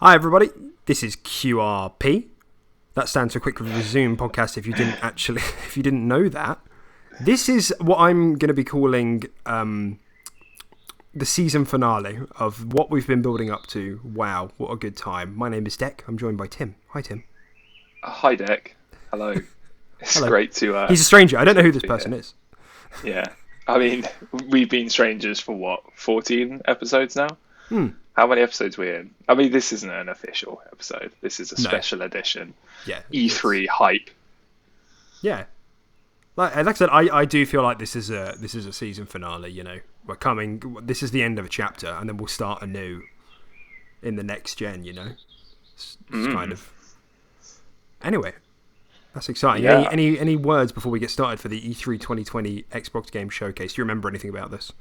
Hi everybody, this is QRP. That stands for Quick Resume Podcast. If you didn't know that, this is what I'm going to be calling the season finale of what we've been building up to. Wow, what a good time! My name is Deck. I'm joined by Tim. Hi Tim. Hi Deck. Hello. It's Hello. Great to. He's a stranger. I don't know who this person is. Yeah, I mean, we've been strangers for what, 14 episodes now? How many episodes are we in? I mean, this isn't an official episode. This is a special edition. Yeah. E3 hype. Yeah. Like I said, I do feel like this is a season finale. You know, we're coming. This is the end of a chapter, and then we'll start anew in the next gen. You know, it's kind of. Anyway, that's exciting. Yeah. Any words before we get started for the E3 2020 Xbox Game Showcase? Do you remember anything about this?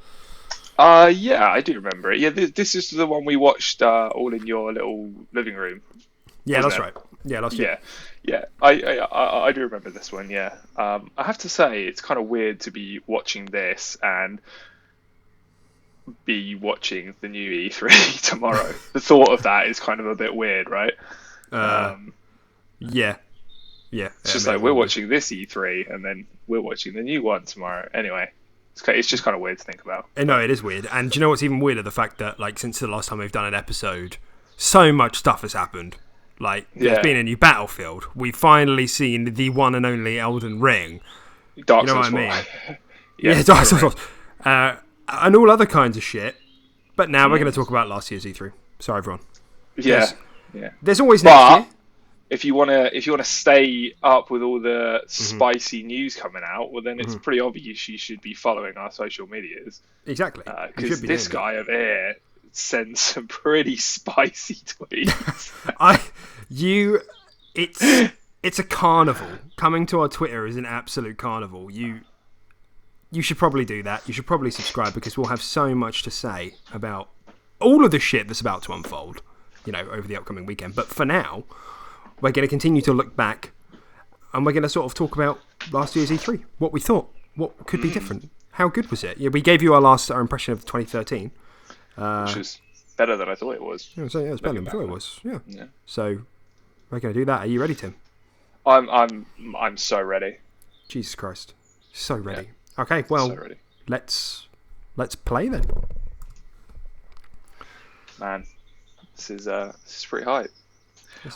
Yeah, I do remember it. Yeah, this is the one we watched all in your little living room. Yeah, that's right. Yeah, last year. Yeah. I do remember this one. Yeah. I have to say, it's kind of weird to be watching this and be watching the new E3 tomorrow. The thought of that is kind of a bit weird, right? Yeah. It's just like we're watching this E3 and then we're watching the new one tomorrow. Anyway. It's just kind of weird to think about. No, it is weird. And do you know what's even weirder? The fact that, like, since the last time we've done an episode, so much stuff has happened. Like, there's been a new Battlefield. We've finally seen the one and only Elden Ring. Dark Souls, you know what I mean? Yeah, Dark Souls. And all other kinds of shit. But now we're going to talk about last year's E3. Sorry, everyone. Yeah. There's always next year. If you wanna stay up with all the spicy news coming out, well then it's pretty obvious you should be following our social medias. Exactly. Because this guy over here sends some pretty spicy tweets. It's a carnival. Coming to our Twitter is an absolute carnival. You should probably do that. You should probably subscribe because we'll have so much to say about all of the shit that's about to unfold, you know, over the upcoming weekend. But for now, we're going to continue to look back and we're going to sort of talk about last year's E3. What we thought. What could be different. How good was it? Yeah, we gave you our impression of 2013. Which was better than I thought it was. Yeah, it was better than I thought it was. Yeah. So we're going to do that. Are you ready, Tim? I'm so ready. Jesus Christ. So ready. Yeah. Okay, well, so ready. Let's play then. Man, this is pretty hype.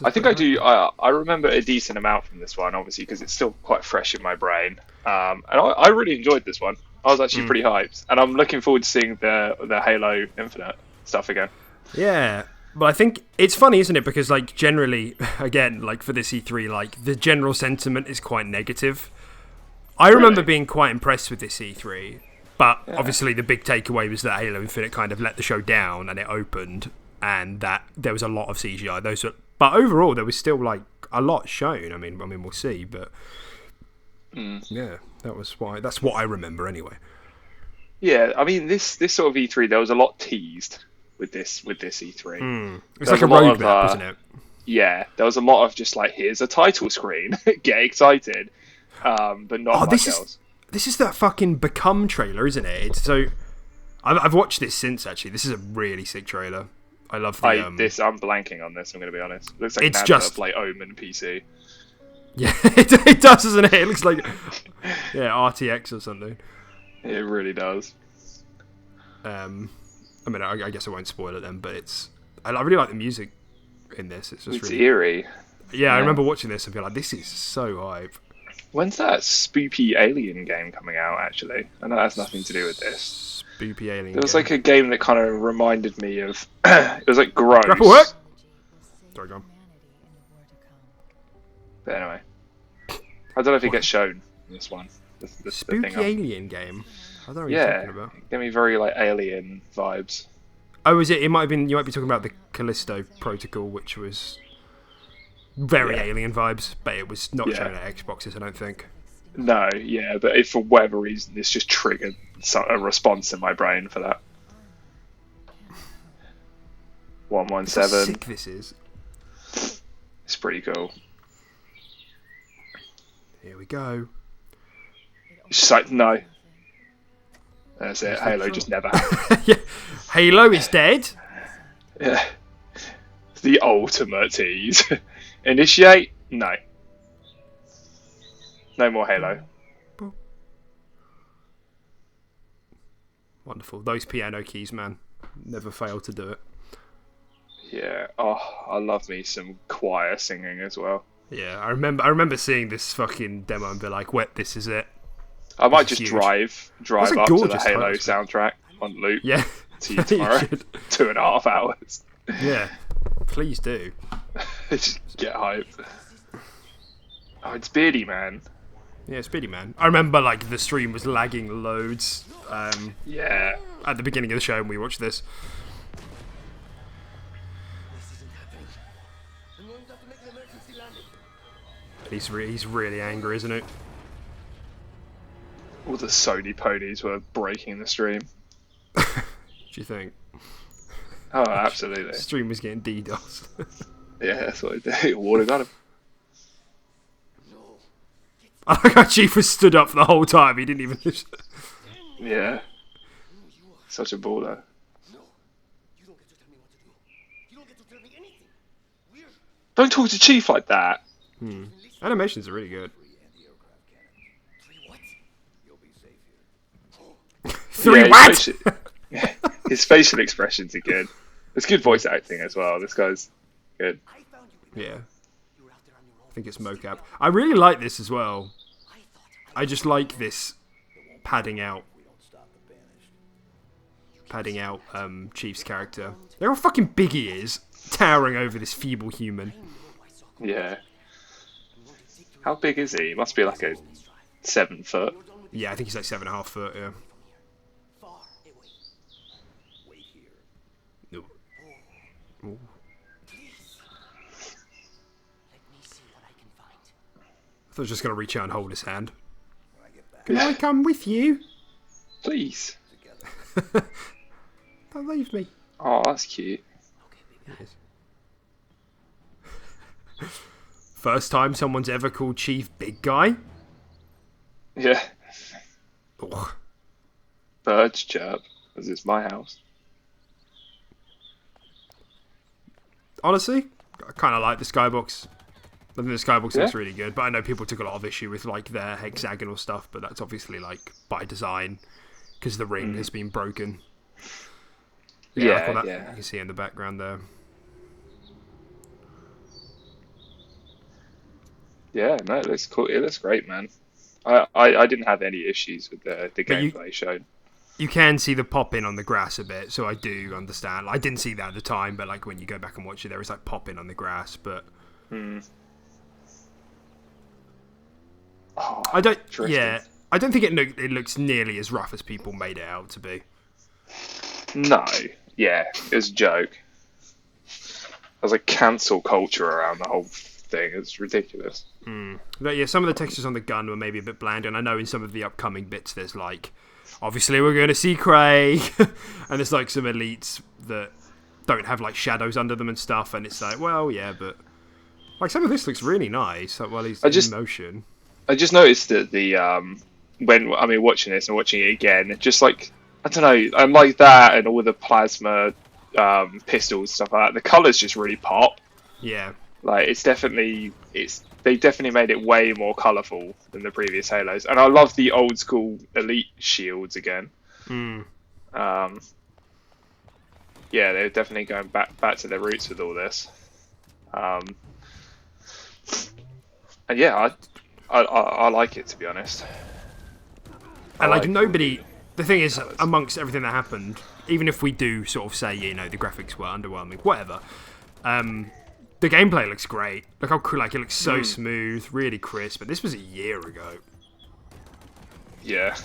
I think I do. I remember a decent amount from this one, obviously, because it's still quite fresh in my brain. And I really enjoyed this one. I was actually pretty hyped, and I'm looking forward to seeing the Halo Infinite stuff again. Yeah, but I think it's funny, isn't it? Because like generally, again, like for this E3, like the general sentiment is quite negative. I remember being quite impressed with this E3, but obviously the big takeaway was that Halo Infinite kind of let the show down, and it opened, and that there was a lot of CGI. But overall, there was still like a lot shown. I mean, we'll see. But yeah, that's what I remember anyway. Yeah, I mean, this sort of E3, there was a lot teased with this E3. It's like a roadmap, isn't it? Yeah, there was a lot of just like, here's a title screen, get excited, but not much else. This is that fucking Become trailer, isn't it? It's so. I've watched this since actually. This is a really sick trailer. I love the. I'm blanking on this. I'm going to be honest. It looks like it's just like Omen PC. Yeah, it does, doesn't it? It looks like RTX or something. It really does. I mean, I guess I won't spoil it then, but I really like the music in this. It's really eerie. Yeah, I remember watching this and being like, this is so hype. When's that spoopy alien game coming out? Actually, I know that has nothing to do with this. Spoopy alien. It was like a game that kind of reminded me of. It was like gross. Grapple work. Sorry, John. But anyway, I don't know if it gets shown in this one. Spooky alien game. I don't know what you're talking about. Gave me very like alien vibes. Oh, is it? It might have been. You might be talking about the Callisto Protocol, which was very alien vibes, but it was not shown at Xboxes, I don't think. No, but for whatever reason, this just triggered a response in my brain for that. 117. How sick this is. It's pretty cool. Here we go. It's just like, no. That's it. Halo just never happened. Halo is dead. Yeah. the ultimate tease. Initiate? No. No more Halo. Wonderful. Those piano keys, man. Never fail to do it. Yeah. Oh, I love me some choir singing as well. Yeah, I remember seeing this fucking demo and be like, "Wet, this is it." I might This is just huge. drive a up to the gorgeous Halo title, soundtrack on loop Yeah. to you tomorrow. You should. 2.5 hours. Yeah. Please do. Just get hype. Oh, it's Beardy, man. Yeah, Speedy Man. I remember like the stream was lagging loads Yeah. at the beginning of the show when we watched this. He's really angry, isn't it? All the Sony ponies were breaking the stream. Do you think? Oh, absolutely. The stream was getting DDoS. Yeah, that's what I do. Water got him. I like how Chief was stood up for the whole time. He didn't even. Yeah. Such a baller. Don't talk to Chief like that. Animations are really good. Three Yeah, what? His facial expressions are good. It's good voice acting as well. This guy's good. Yeah. I think it's mocap. I really like this as well. I just like this padding out Chief's character. Look how fucking big he is, towering over this feeble human. Yeah. How big is he? He must be like a 7 foot. Yeah, I think he's like 7.5 foot. Yeah. No. Ooh. I thought I was just gonna reach out and hold his hand. Can I come with you? Please. Don't leave me. Oh, that's cute. Yes. First time someone's ever called Chief Big Guy. Yeah. Ugh. Birds chirp, because it's my house. Honestly, I kind of like the skybox. I think the skybox Yeah. looks really good, but I know people took a lot of issue with like their hexagonal stuff, but that's obviously like by design because the ring has been broken. Yeah, like all that yeah. you can see in the background there. Yeah, no, it looks cool. It looks great, man. I didn't have any issues with the you- gameplay shown. You can see the pop in on the grass a bit, so I do understand. I didn't see that at the time, but like when you go back and watch it, there is like pop in on the grass. But Oh, I don't. Tristan. Yeah, I don't think it looks nearly as rough as people made it out to be. No. Yeah, it was a joke. There's like cancel culture around the whole thing. It's ridiculous. But yeah, some of the textures on the gun were maybe a bit bland, and I know in some of the upcoming bits there's like, obviously we're going to see Craig, and there's like some elites that don't have like shadows under them and stuff, and it's like, well, yeah, but like some of this looks really nice like, while he's in motion. I just noticed that the when watching this and watching it again, just like I don't know, and like that and all the plasma pistols and stuff like that, the colours just really pop. Yeah. Like they definitely made it way more colourful than the previous Halos, and I love the old school elite shields again. Yeah, they're definitely going back to their roots with all this. And yeah, I like it, to be honest. And like nobody, the thing is, amongst everything that happened, even if we do sort of say, you know, the graphics were underwhelming, whatever, the gameplay looks great. Look how cool, like it looks so smooth, really crisp. But this was a year ago. Yeah.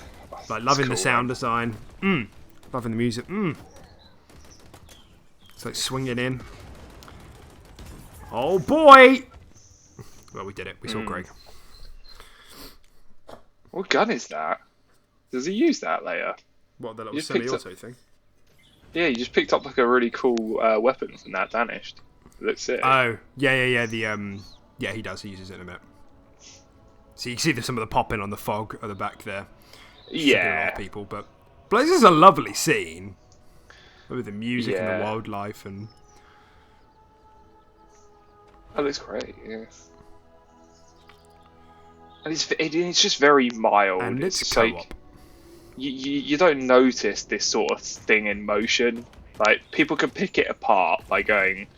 Like loving cool, the sound design, loving the music, It's like swinging in. Oh boy! Well, we did it. We saw Greg. What gun is that? Does he use that later? What, the little You picked semi-auto thing? Yeah, he just picked up like a really cool weapon from that Vanished. It looks sick. Oh, yeah. Yeah, he does. He uses it in a bit. So you can see some of the popping on the fog at the back there. Yeah. A lot of people, but this is a lovely scene with the music and Yeah. the wildlife and That looks great. Yeah. And it's just very mild. And it's like co-op. you don't notice this sort of thing in motion. Like people can pick it apart by going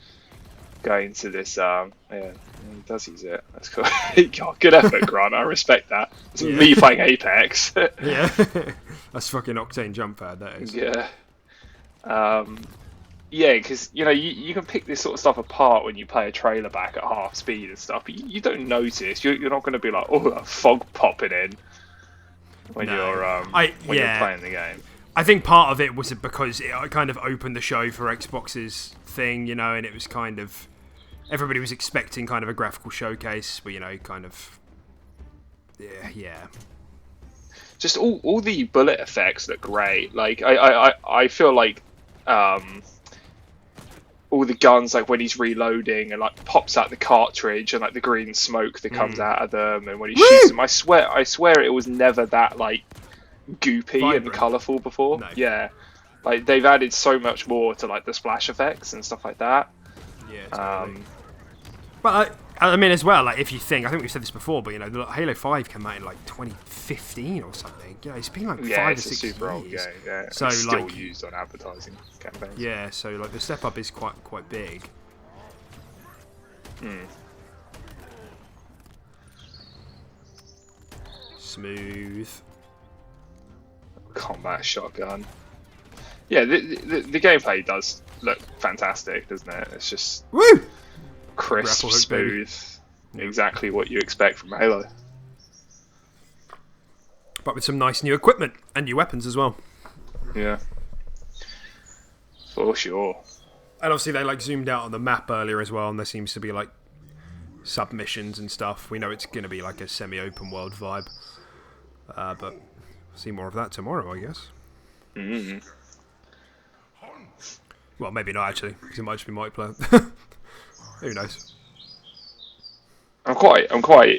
to this. Yeah, he does use it. That's cool. God, good effort, Grant. I respect that. It's me playing Apex. Yeah, that's fucking Octane jump pad. That is. Yeah. Yeah, because you can pick this sort of stuff apart when you play a trailer back at half speed and stuff, but you don't notice. You're not going to be like, oh, a fog popping in when you're playing the game. I think part of it was because it kind of opened the show for Xbox's thing, and it was kind of everybody was expecting kind of a graphical showcase, but kind of yeah. Just all the bullet effects look great. Like I feel like all the guns, like when he's reloading and like pops out the cartridge and like the green smoke that comes out of them, and when he shoots them, I swear it was never that like goopy Vibrant. and colourful before. No. Yeah, like they've added so much more to like the splash effects and stuff like that. Yeah. Totally. But I mean, as well, like if you think, I think we've said this before, but Halo 5 came out in like 2015 or something. It's been like 5 or 6 it's a super old years. game. Yeah, So it's still like used on advertising campaigns. Yeah, so like the step up is quite big. Smooth. Combat shotgun. Yeah, the gameplay does look fantastic, doesn't it? It's just Woo! crisp, Grapple hook, smooth, exactly what you expect from Halo. But with some nice new equipment and new weapons as well. Yeah, for sure. And obviously they like zoomed out on the map earlier as well, and there seems to be like submissions and stuff. We know it's going to be like a semi-open world vibe, but we'll see more of that tomorrow, I guess. Well, maybe not actually, because it might just be multiplayer. Who knows? I'm quite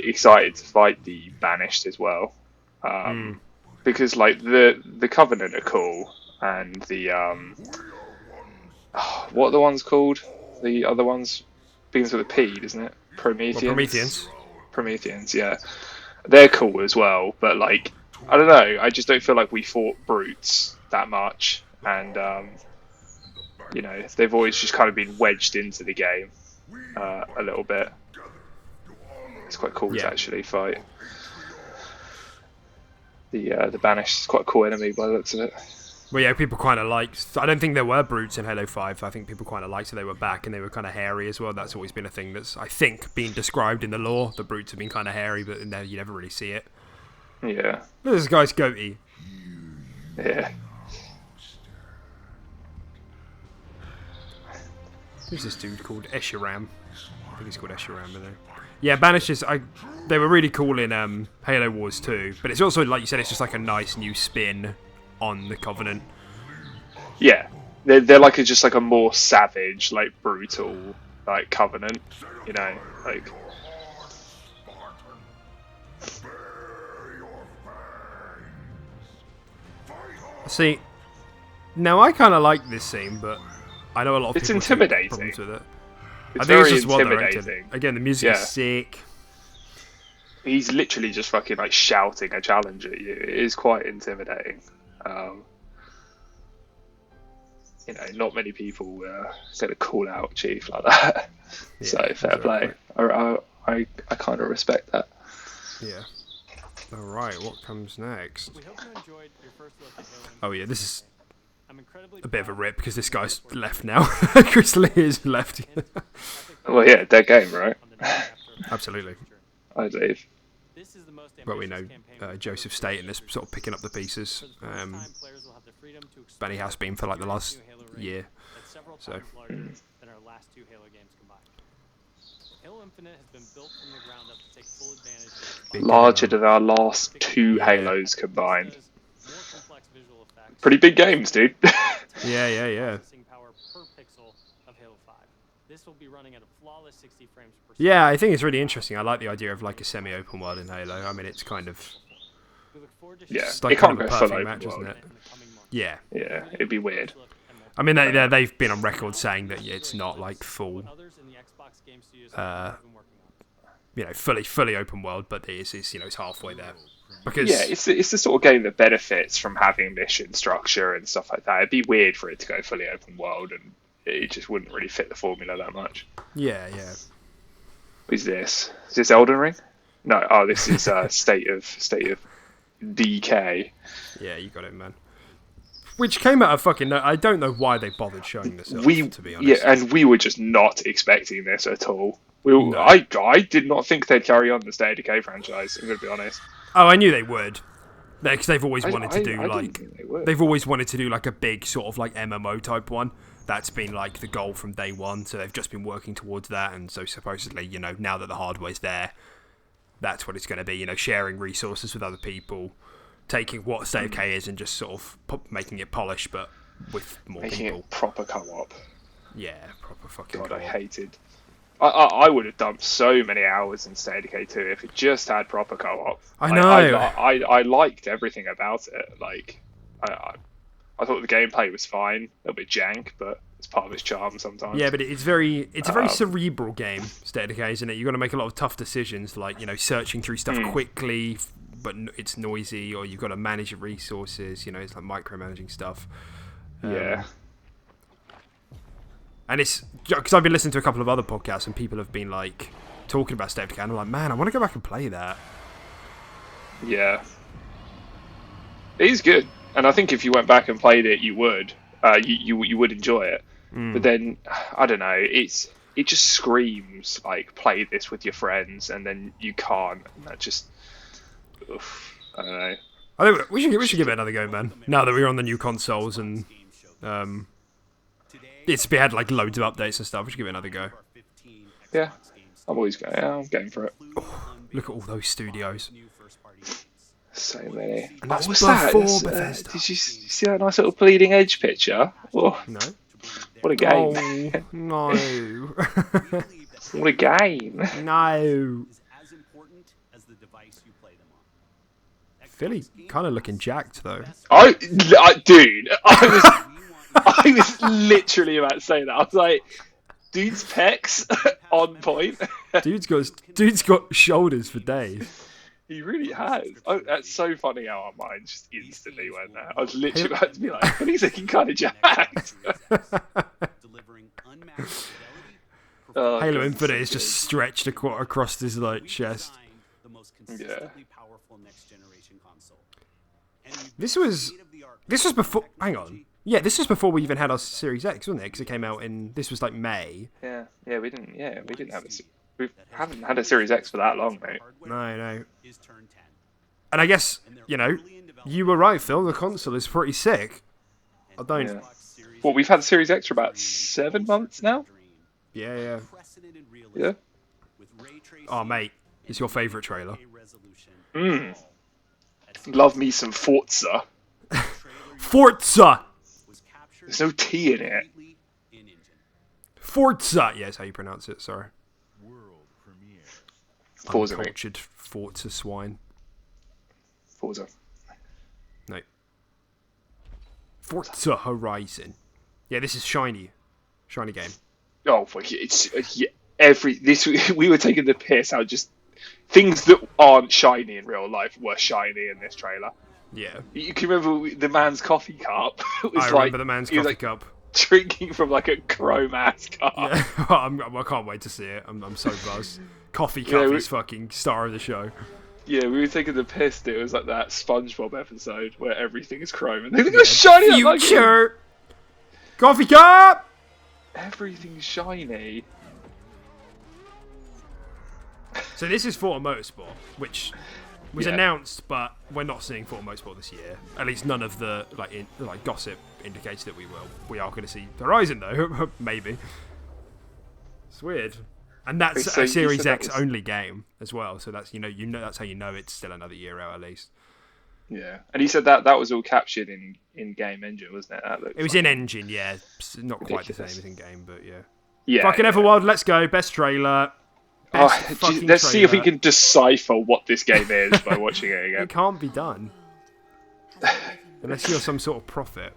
excited to fight the Banished as well, because like the Covenant are cool, and the what are the ones called? The other ones begins with a P, doesn't it? Prometheans. Prometheans, yeah, they're cool as well. But like, I don't know, I just don't feel like we fought brutes that much, and they've always just kind of been wedged into the game a little bit. It's quite cool to actually fight. The Banished is quite a cool enemy by the looks of it. Well, yeah, people kind of liked... I don't think there were brutes in Halo 5. I think people kind of liked that they were back and they were kind of hairy as well. That's always been a thing that's, I think, been described in the lore. The brutes have been kind of hairy, but you never really see it. Yeah. Look at this guy's goatee. Yeah. Who's this dude called? Eshiram. I think he's called Eshiram, isn't he? Yeah, Banished they were really cool in Halo Wars 2, but it's also, like you said, it's just like a nice new spin on the Covenant. Yeah, they're like just like a more savage, like brutal, like Covenant, like. See, now I kind of like this scene, but I know a lot of it's people intimidating. have problems with it. It's I think very it's just well intimidating. directed. Again, the music is sick. He's literally just fucking like shouting a challenge at you. It is quite intimidating. Not many people going to call out Chief like that. Yeah, so fair play. I kind of respect that. Yeah. All right, what comes next? We hope you enjoyed your first look at Halo. Oh yeah, this is I'm incredibly a bit of a rip because this guy's left now. Chris Lee is left. Well, yeah, dead game, right? Absolutely. I believe. This is the most But we know Joseph Staten is sort of picking up the pieces. Benny has been for like the last year. So. Than our last two Halo games combined. Halo Infinite has been built from the ground up to take full advantage. Larger than our last two Halos combined. Pretty big games, dude. Yeah. Power per pixel of Halo 5. This will be running at a flawless 60 frames per second. Yeah, I think it's really interesting. I like the idea of like a semi-open world in Halo. I mean, it's kind of yeah, it's like it can't kind of go a full perfect open match, world. isn't it? Yeah. Yeah, it'd be weird. I mean, they've been on record saying that it's not like full, Others in the Xbox Game Studios have been working on. fully open world, but it's it's halfway there. Because Yeah, it's the sort of game that benefits from having mission structure and stuff like that. It'd be weird for it to go fully open world, and it just wouldn't really fit the formula that much. yeah. What is this? Is this Elden Ring? No. Oh, this is State of DK. Yeah, you got it, man. Which came out of fucking... I don't know why they bothered showing this off, to be honest. Yeah, and we were just not expecting this at all. No. I did not think they'd carry on the State of Decay franchise. I'm going to be honest. Oh, I knew they would. Because they've always wanted to do, I didn't like... think they would. They've always wanted to do, like, a big sort of, like, MMO type one. That's been, like, the goal from day one. So they've just been working towards that. And so supposedly, now that the hardware's there, that's what it's going to be. Sharing resources with other people. Taking what State of Decay is and just sort of making it polished, but with more Making people. it proper co-op. Yeah, proper fucking God, co-op. I hated. I would have dumped so many hours in State of Decay 2 if it just had proper co-op. I know. I liked everything about it. Like, I thought the gameplay was fine, a little bit jank, but it's part of its charm sometimes. Yeah, but it's a very cerebral game, State of Decay, isn't it? You've got to make a lot of tough decisions, like, searching through stuff quickly, but it's noisy, or you've got to manage your resources, it's like micromanaging stuff. Yeah. And it's... Because I've been listening to a couple of other podcasts, and people have been, like, talking about State of Decay, and I'm like, man, I want to go back and play that. Yeah. It is good. And I think if you went back and played it, you would. You would enjoy it. But then, I don't know, it just screams, like, play this with your friends, and then you can't. And that just... Oof, I don't know. I think we should give it another go, man. Now that we're on the new consoles, and it's had, like, loads of updates and stuff, we should give it another go. Yeah. I'm game for it. Look at all those studios. So many. And that's What's that? before That's, Bethesda. did you see that nice little bleeding edge picture? Oh, No? what a game. Oh, no. What a game. No. Philly kind of looking jacked, though. Dude, I was literally about to say that. I was like, dude's pecs on point. Dude's got shoulders for days. He really has. Oh, that's so funny how our minds just instantly went there. I was literally about to be like, but he's looking kind of jacked. Oh, Halo God, Infinite so is good. just stretched across his like chest. Yeah. This was before. Hang on. Yeah, this was before we even had our Series X, wasn't it? Because it came out in. This was like May. Yeah, we didn't have we haven't had a Series X for that long, mate. No. And I guess you were right, Phil. The console is pretty sick. I don't. Yeah. Well, we've had the Series X for about 7 months now. Yeah. Yeah. Oh, mate, it's your favourite trailer. Love me some Forza. Forza. There's no T in it. Forza. Yeah, that's how you pronounce it. Sorry. Forza, mate. Uncultured Forza swine. Forza. No. Forza Horizon. Yeah, this is shiny game. Oh, fuck it. It's we were taking the piss out just things that aren't shiny in real life were shiny in this trailer. Yeah. You can remember the man's coffee cup. It was I like, remember the man's he was coffee like cup. drinking from like a chrome ass cup. Yeah. I can't wait to see it. I'm so buzzed. Coffee cup is fucking star of the show. Yeah, we were taking the piss that it was like that SpongeBob episode where everything is chrome and they look at shiny. Future coffee cup. Everything's shiny. So this is Forza Motorsport, which was announced, but we're not seeing Forza Motorsport this year. At least none of the gossip indicates that we will. We are going to see Horizon though, maybe. It's weird, and that's So a you Series said X that was- only game as well. So that's that's how you know it's still another year out at least. Yeah, and he said that was all captured in game engine, wasn't it? It was in engine, yeah. Not quite the same Ridiculous. as in game, but yeah. Yeah. Fucking Everworld, let's go. Best trailer. Oh, Best fucking let's see if we trailer. can decipher what this game is by watching it again. It can't be done unless you're some sort of prophet.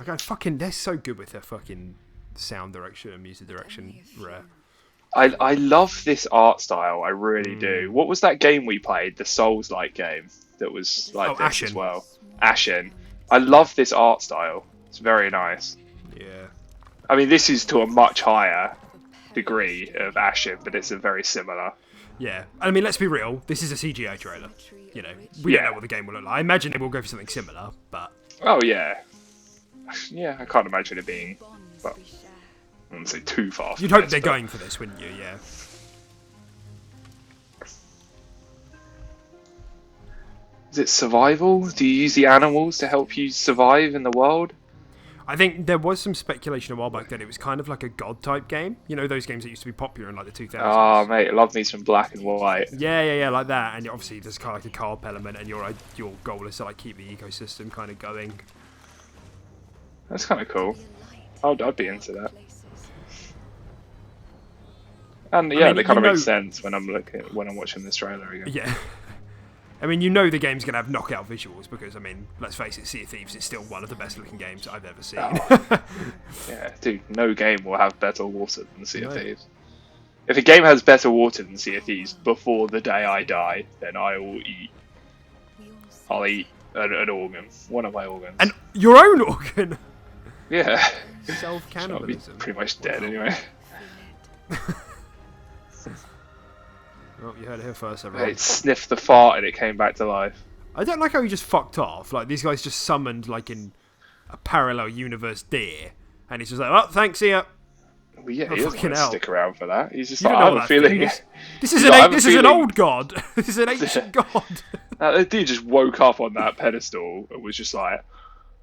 Like, they're so good with their fucking sound direction and music direction. Rare. I love this art style. I really do. What was that game we played? The Souls-like game that was like this Ashen. as well. Ashen. I love this art style. It's very nice. Yeah. I mean, this is to a much higher degree of Ashen, but it's a very similar. Yeah. I mean, let's be real. This is a CGI trailer. You know, we don't know what the game will look like. I imagine they will go for something similar, but... Oh, yeah. Yeah, I can't imagine it being, well, I wouldn't say too far. You'd hope they're going for this, wouldn't you? Yeah. Is it survival? Do you use the animals to help you survive in the world? I think there was some speculation a while back that it was kind of like a God-type game. You know, those games that used to be popular in like the 2000s. Oh, mate, I love me some black and white. Yeah, like that. And obviously there's kind of like a co-op element, and your goal is to like keep the ecosystem kind of going. That's kind of cool. I'd be into that. And yeah, mean, they kind of you make know- sense when I'm watching this trailer again. Yeah. I mean, you know the game's going to have knockout visuals because, I mean, let's face it, Sea of Thieves is still one of the best looking games I've ever seen. Yeah, dude, no game will have better water than Sea of No. Thieves. If a game has better water than Sea of Thieves before the day I die, then I'll eat an organ, one of my organs. And your own organ! Yeah, I'll be Self-cannibalism. pretty much dead anyway. Well, you heard it here first, everyone. It sniffed the fart and it came back to life. I don't like how he just fucked off. Like, these guys just summoned, like, in a parallel universe deer. And he's just like, oh, thanks, see ya. Well, yeah, Oh, he doesn't fucking want to hell. stick around for that. He's just You like, don't I know have a what that feeling. thing is. This is, He's like, I have a this is an feeling- old god. This is an ancient god. That dude just woke up on that pedestal and was just like,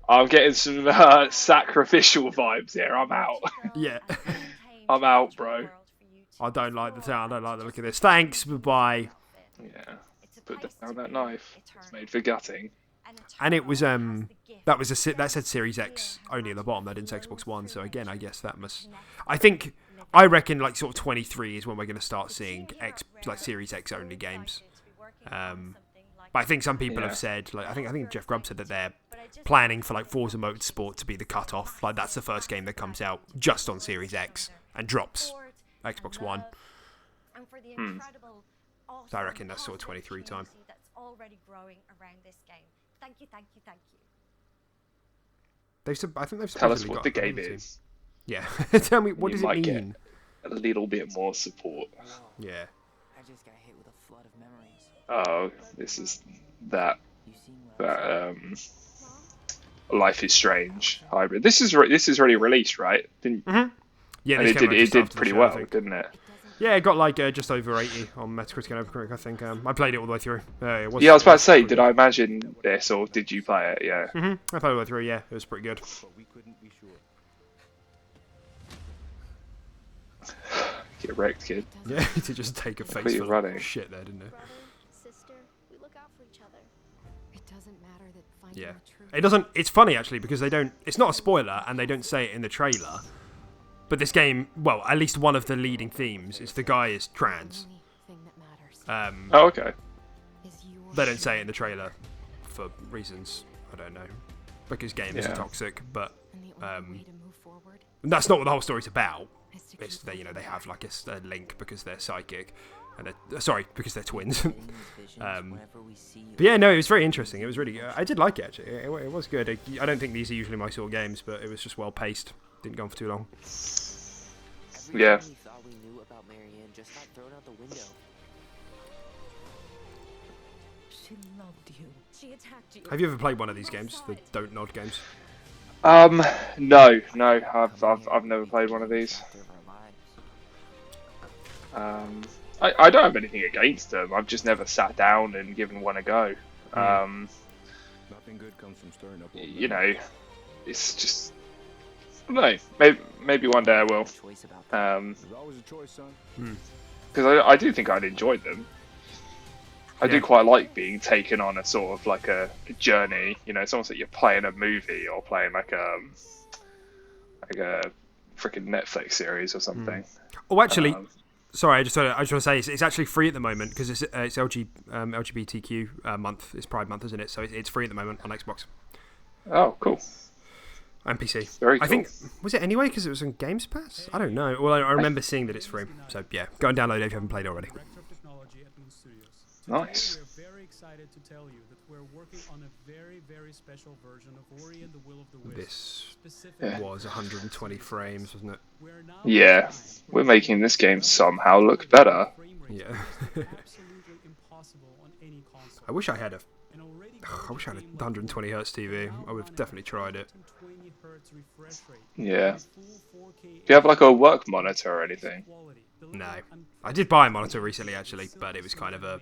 I'm getting some sacrificial vibes here. I'm out. Yeah. I'm out, bro. I don't like the sound. I don't like the look of this. Thanks, bye. Yeah. Put down that knife. It's made for gutting. And it was that said Series X only at the bottom. That didn't say Xbox One. So again, I guess that must. I reckon like sort of 23 is when we're going to start seeing Series X only games. But I think some people have said, like, I think Jeff Grubb said that they're planning for like Forza Motorsport to be the cutoff. Like, that's the first game that comes out just on Series X and drops Xbox One. So I reckon that's sort of 23 time. That's already growing around this game. Thank you. I think they've Tell us supposedly what got the game community. is. Yeah, tell me what You does it might get mean? a little bit more support. Yeah, I just got hit with a flood of memories. Oh, this is that You seem well. Life is Strange hybrid. This is already released, right? Didn't yeah. and this it came did out it just did after the pretty show, I well, think. didn't it? Yeah, it got like just over 80 on Metacritic and Opencritic, I think. I played it all the way through. It was, Yeah, I was about to say, pretty did I imagine this or did you play it? Yeah. good. I played it all the way through. Yeah, it was pretty good. But we couldn't be sure. Get wrecked, kid. Yeah, to just take a face Completely full running. of shit there, didn't it? Brother, sister, we look out for each other. It doesn't matter that finding Yeah. the truth. It doesn't. It's funny actually because they don't. It's not a spoiler, and they don't say it in the trailer. But this game, well, at least one of the leading themes is the guy is trans. The only thing that matters Oh, okay. is your They don't say it in the trailer for reasons I don't know, because gamers Yeah. are toxic. But and the only way to move forward that's not what the whole story's about. is to It's keep they, moving they have forward. like a link because they're psychic, and because they're twins. Getting these visions whenever we see you. But yeah, no, it was very interesting. It was really. I did like it actually. It was good. I don't think these are usually my sort of games, but it was just well paced. Didn't go on for too long. Everything Yeah. we thought we knew about Marianne just got thrown out the window. She loved you. She attacked you. Have you ever played one of these games, the Don't Nod games? No, I've never played one of these. Chapter of our lives. I don't have anything against them. I've just never sat down and given one a go. Nothing good comes from stirring up old You memories. know, it's just I don't know. Maybe one day I will. Choice about that. There's always a choice, son. Because I do think I'd enjoyed them. I do Yeah. quite like being taken on a sort of like a journey. You know, it's almost like you're playing a movie or playing like a freaking Netflix series or something. Oh, actually, Um, sorry, I just want to say it's actually free at the moment because it's LGBTQ month. It's Pride month, isn't it? So it's free at the moment on Xbox. Oh, cool. And PC. Very I think cool. was it anyway because it was on Games Pass? I don't know. Well, I remember seeing that it's free. So yeah, go and download it if you haven't played it already. Director of Technology at Moon Studios. Nice. Today, we're very excited to tell you that we're working on a very, very special version of Ori and the Will of the Wisps. This Specifically, was 120 frames, wasn't it? we're now Yeah, we're making this game somehow look better. Yeah. absolutely impossible on any console. I wish I had a. And already I wish I had a 120 hertz TV. I would have definitely tried it. 120 hertz refresh rate. Yeah. Full 4K Do you have like a work monitor or anything? quality. No, I did buy a monitor recently actually, but it was kind of a,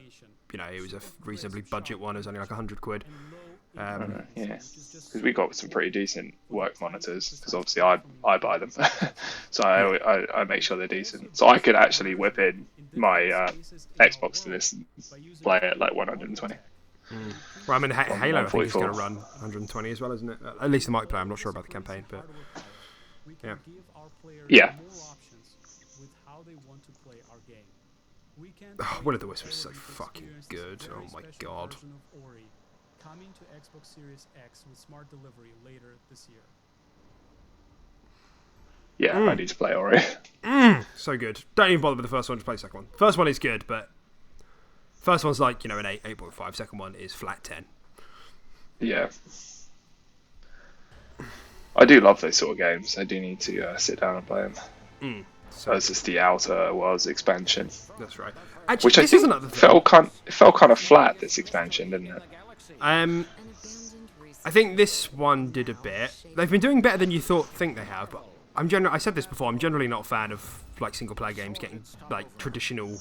it was a reasonably budget one. It was only like £100. Yeah, because we got some pretty decent work monitors. Because obviously I buy them, so I make sure they're decent. So I could actually whip in my Xbox to this and play it like 120. Well, I mean, Halo I think is 144. going to run 120 as well, isn't it? At least the multiplayer. I'm not sure about the campaign, but We can Yeah. give our players Yeah. more options with how they want to play our game. We can Will of the Wisp was so already fucking experience good. this Oh very my special god. version of Ori coming to Xbox Series X with smart delivery later this year. Yeah, I need to play Ori. So good. Don't even bother with the first one. Just play the second one. First one is good, but first one's like an 8, 8.5. Second one is flat 10. Yeah. I do love those sort of games. I do need to sit down and play them. So Versus the Outer Worlds expansion, that's right. Actually, which I this is think another thing. felt kind of flat. This expansion, didn't it? I think this one did a bit. They've been doing better than you think they have, but I said this before. I'm generally not a fan of like single player games getting like traditional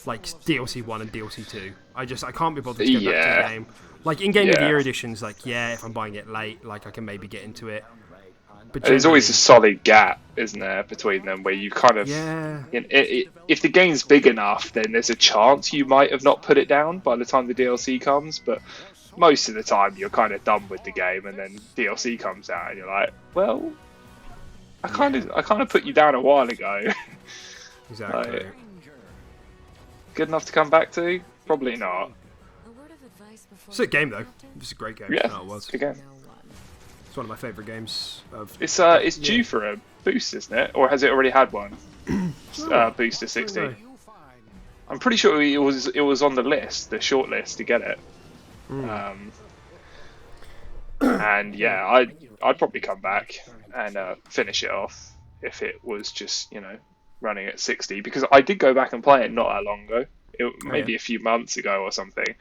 like DLC 1 and DLC 2. I can't be bothered to go back to the game. Like in game of the Yeah. year editions, like if I'm buying it late, like I can maybe get into it. But There's always a generally- solid gap, isn't there, between them, where you kind of, yeah. if the game's big enough, then there's a chance you might have not put it down by the time the DLC comes. But most of the time, you're kind of done with the game, and then DLC comes out, and you're like, well, I kind of put you down a while ago. Exactly. Like, good enough to come back to? Probably not. It's a good game though. It's a great game. Yeah, Oh, it was. it's a good game. It's one of my favourite games of. It's due for a boost, isn't it? Or has it already had one? Boost to 60. know. I'm pretty sure it was on the list, the short list to get it. And yeah, I'd probably come back and finish it off if it was just running at 60, because I did go back and play it not that long ago. Maybe a few months ago or something.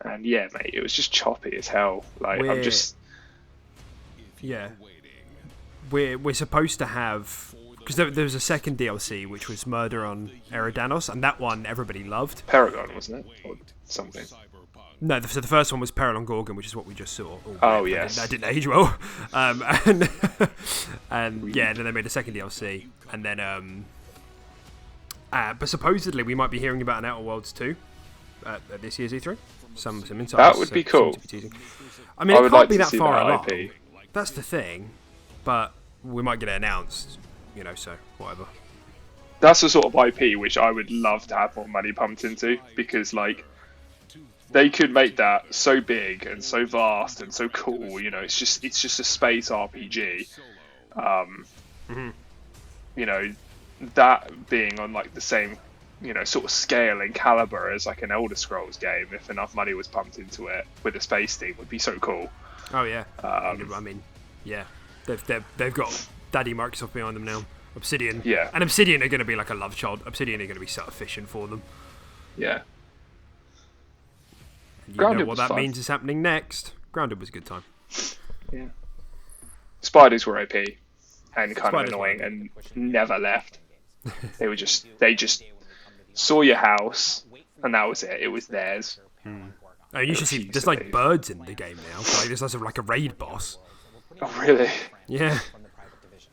And yeah, mate, it was just choppy as hell. Like I'm just. Yeah. We're supposed to have, because there was a second DLC which was Murder on Eridanos, and that one everybody loved. Paragon, wasn't it? Or something. No, so the first one was Peril on Gorgon, which is what we just saw. Oh, that yes. That didn't age well. And yeah, then they made a second DLC, and then but supposedly we might be hearing about an Outer Worlds 2 at this year's E3. Some insiders. That would be seem cool. to be teasing. I mean, I it would can't like be to that see far that along. IP. That's the thing, but we might get it announced. So whatever. That's the sort of IP which I would love to have more money pumped into, because like they could make that so big and so vast and so cool. It's just a space RPG. That being on like the same sort of scale and caliber as like an Elder Scrolls game, if enough money was pumped into it with a space theme, would be so cool. Oh yeah. I mean, yeah. They've got Daddy Microsoft behind them now. Obsidian. Yeah. And Obsidian are going to be like a love child. Obsidian are going to be so efficient for them. Yeah. You Grounded know what was that fun. means is happening next. Grounded was a good time. Yeah. Spiders were OP and kind Spiders of were annoying and never left. They just saw your house and that was it. It was theirs. Oh, you should see. refuse There's to like leave. birds in the game now. Like there's like a raid boss. Oh really? Yeah.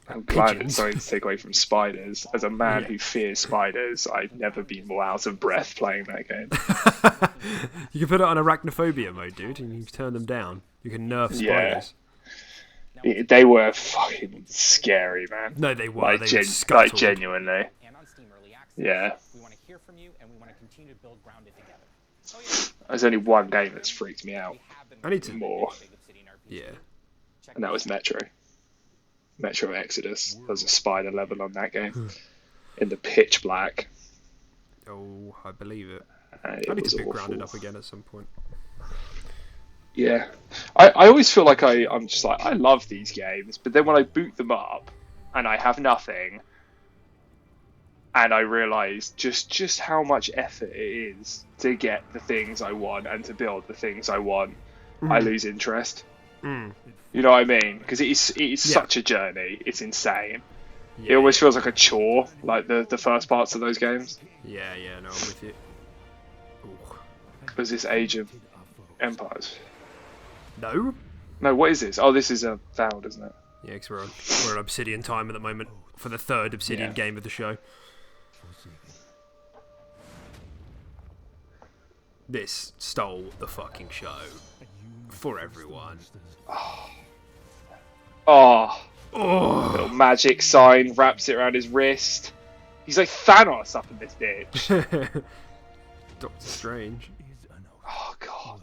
I'm glad Pigeons. it's something to take away from spiders. As a man who fears spiders, I've never been more out of breath playing that game. You can put it on arachnophobia mode, dude, and you can turn them down. You can nerf Yeah. spiders. They were fucking scary, man. No, they were. Like, They were like scuttled. genuinely. And on Steam Early Access. Yeah. We want to hear from you, and we want to continue to build Grounded together. There's only one game that's freaked me out I need to. more, Yeah. and that was Metro. Metro Exodus. There was a spider level on that game in the pitch black. Oh, I believe it. It I need was to pick awful. Grounded up again at some point. Yeah, I always feel like I'm just like, I love these games, but then when I boot them up and I have nothing, and I realise just how much effort it is to get the things I want and to build the things I want, I lose interest. Mm. You know what I mean? Because it is Yeah. such a journey. It's insane. Yeah, It always feels like a chore, like the first parts of those games. yeah, no, I'm with you. Ooh. Was this Age of Empires? No? No, what is this? Oh, this is a Valve, isn't it? Yeah, because we're on Obsidian time at the moment for the third Obsidian Yeah. game of the show. This stole the fucking show for everyone. Oh, Oh, little magic sign wraps it around his wrist. He's like Thanos up in this bitch. Doctor Strange. Oh god,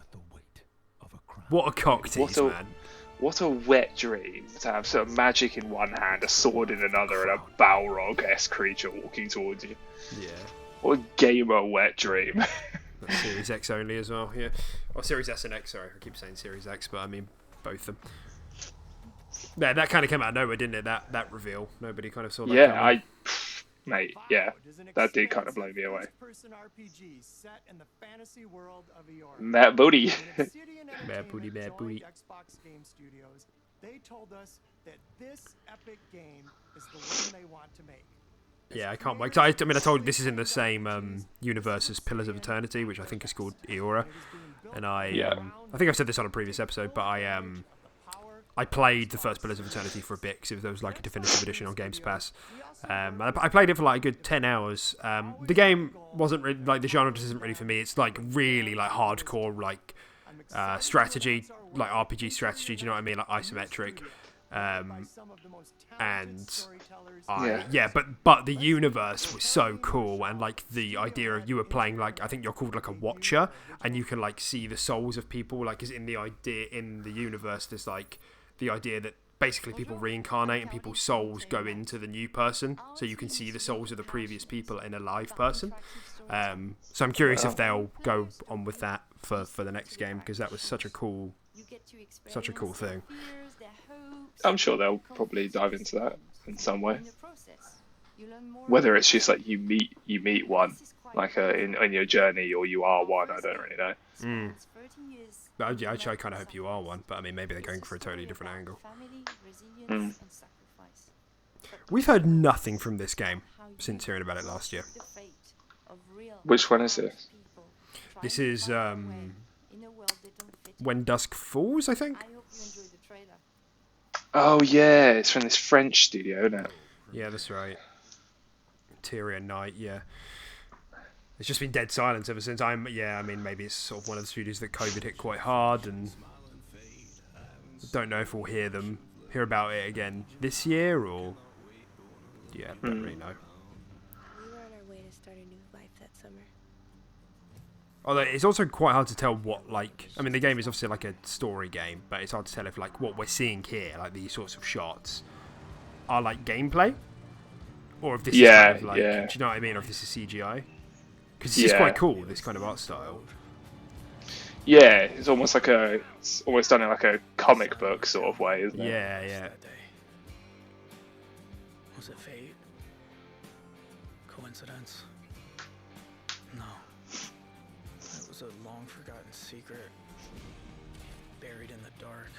What a cock tease, man. what a wet dream to have sort of magic in one hand, a sword in another, and a Balrog-esque creature walking towards you. Yeah. What a gamer wet dream. That's Series X only as well, yeah. Or Series S and X, sorry. I keep saying Series X, but I mean both of them. Yeah, that kind of came out of nowhere, didn't it? That reveal. Nobody kind of saw that Yeah, coming. mate, yeah, that did kind of blow me away. RPG set in the fantasy world of Eora. Matt Booty. Mad booty, mad booty. Xbox Game Studios. They told us that this epic game is the one they want to make. Yeah, I can't wait. 'Cause I mean, I told you this is in the same universe as Pillars of Eternity, which I think is called Eora. And I think I've said this on a previous episode, but I played the first Pillars of Eternity for a bit because there was like a definitive edition on Games Pass. I played it for like a good 10 hours. The game wasn't really, like, the genre just isn't really for me. It's like really like hardcore like strategy, like RPG strategy. Do you know what I mean? Like isometric. But the universe was so cool, and like the idea of you were playing, like, I think you're called like a watcher, and you can like see the souls of people, like, is in the idea in the universe. There's like the idea that basically people reincarnate and people's souls go into the new person, so you can see the souls of the previous people in a live person. So I'm curious if they'll go on with that for the next game, because that was such a cool thing. I'm sure they'll probably dive into that in some way. Whether it's just like you meet one, like in your journey, or you are one, I don't really know. Actually, I kind of hope you are one, but I mean, maybe they're going for a totally different angle. We've heard nothing from this game since hearing about it last year. Which one is this? This is When Dusk Falls, I think. Oh yeah, it's from this French studio, isn't it? Yeah, that's right. Tyrion Knight, yeah. It's just been dead silence ever since. I mean, maybe it's sort of one of the studios that COVID hit quite hard, and don't know if we'll hear about it again this year, or don't really know. We were on our way to start a new life that summer. Although it's also quite hard to tell what, like, I mean, the game is obviously like a story game, but it's hard to tell if like what we're seeing here, like these sorts of shots, are like gameplay, or if this is kind of like, do you know what I mean, or if this is CGI. Because it's just quite cool, this kind of art style. Yeah, it's almost done in like a comic book sort of way, isn't it? Yeah. Was it fate? Coincidence? No. It was a long forgotten secret, buried in the dark.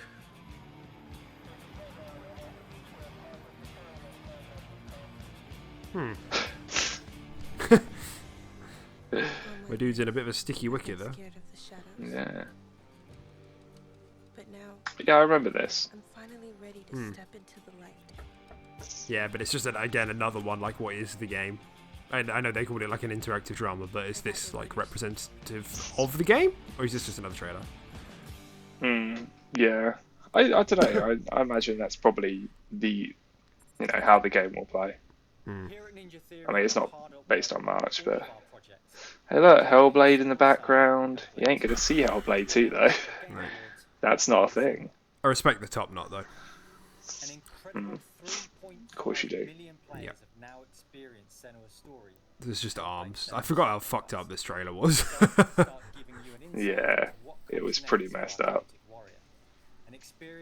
My dude's in a bit of a sticky wicket there. Yeah. But now Yeah, I remember this. I'm finally ready to step into the light. Yeah, but it's just again another one. Like, what is the game? And I know they called it like an interactive drama, but is this like representative of the game, or is this just another trailer? Yeah. I don't know. I imagine that's probably how the game will play. I mean, it's not based on much, but hey, look, Hellblade in the background. You ain't gonna see Hellblade 2 though. Right. That's not a thing. I respect the top knot though. Of course you do. Yep. There's just arms. I forgot how fucked up this trailer was. Yeah, it was pretty messed up.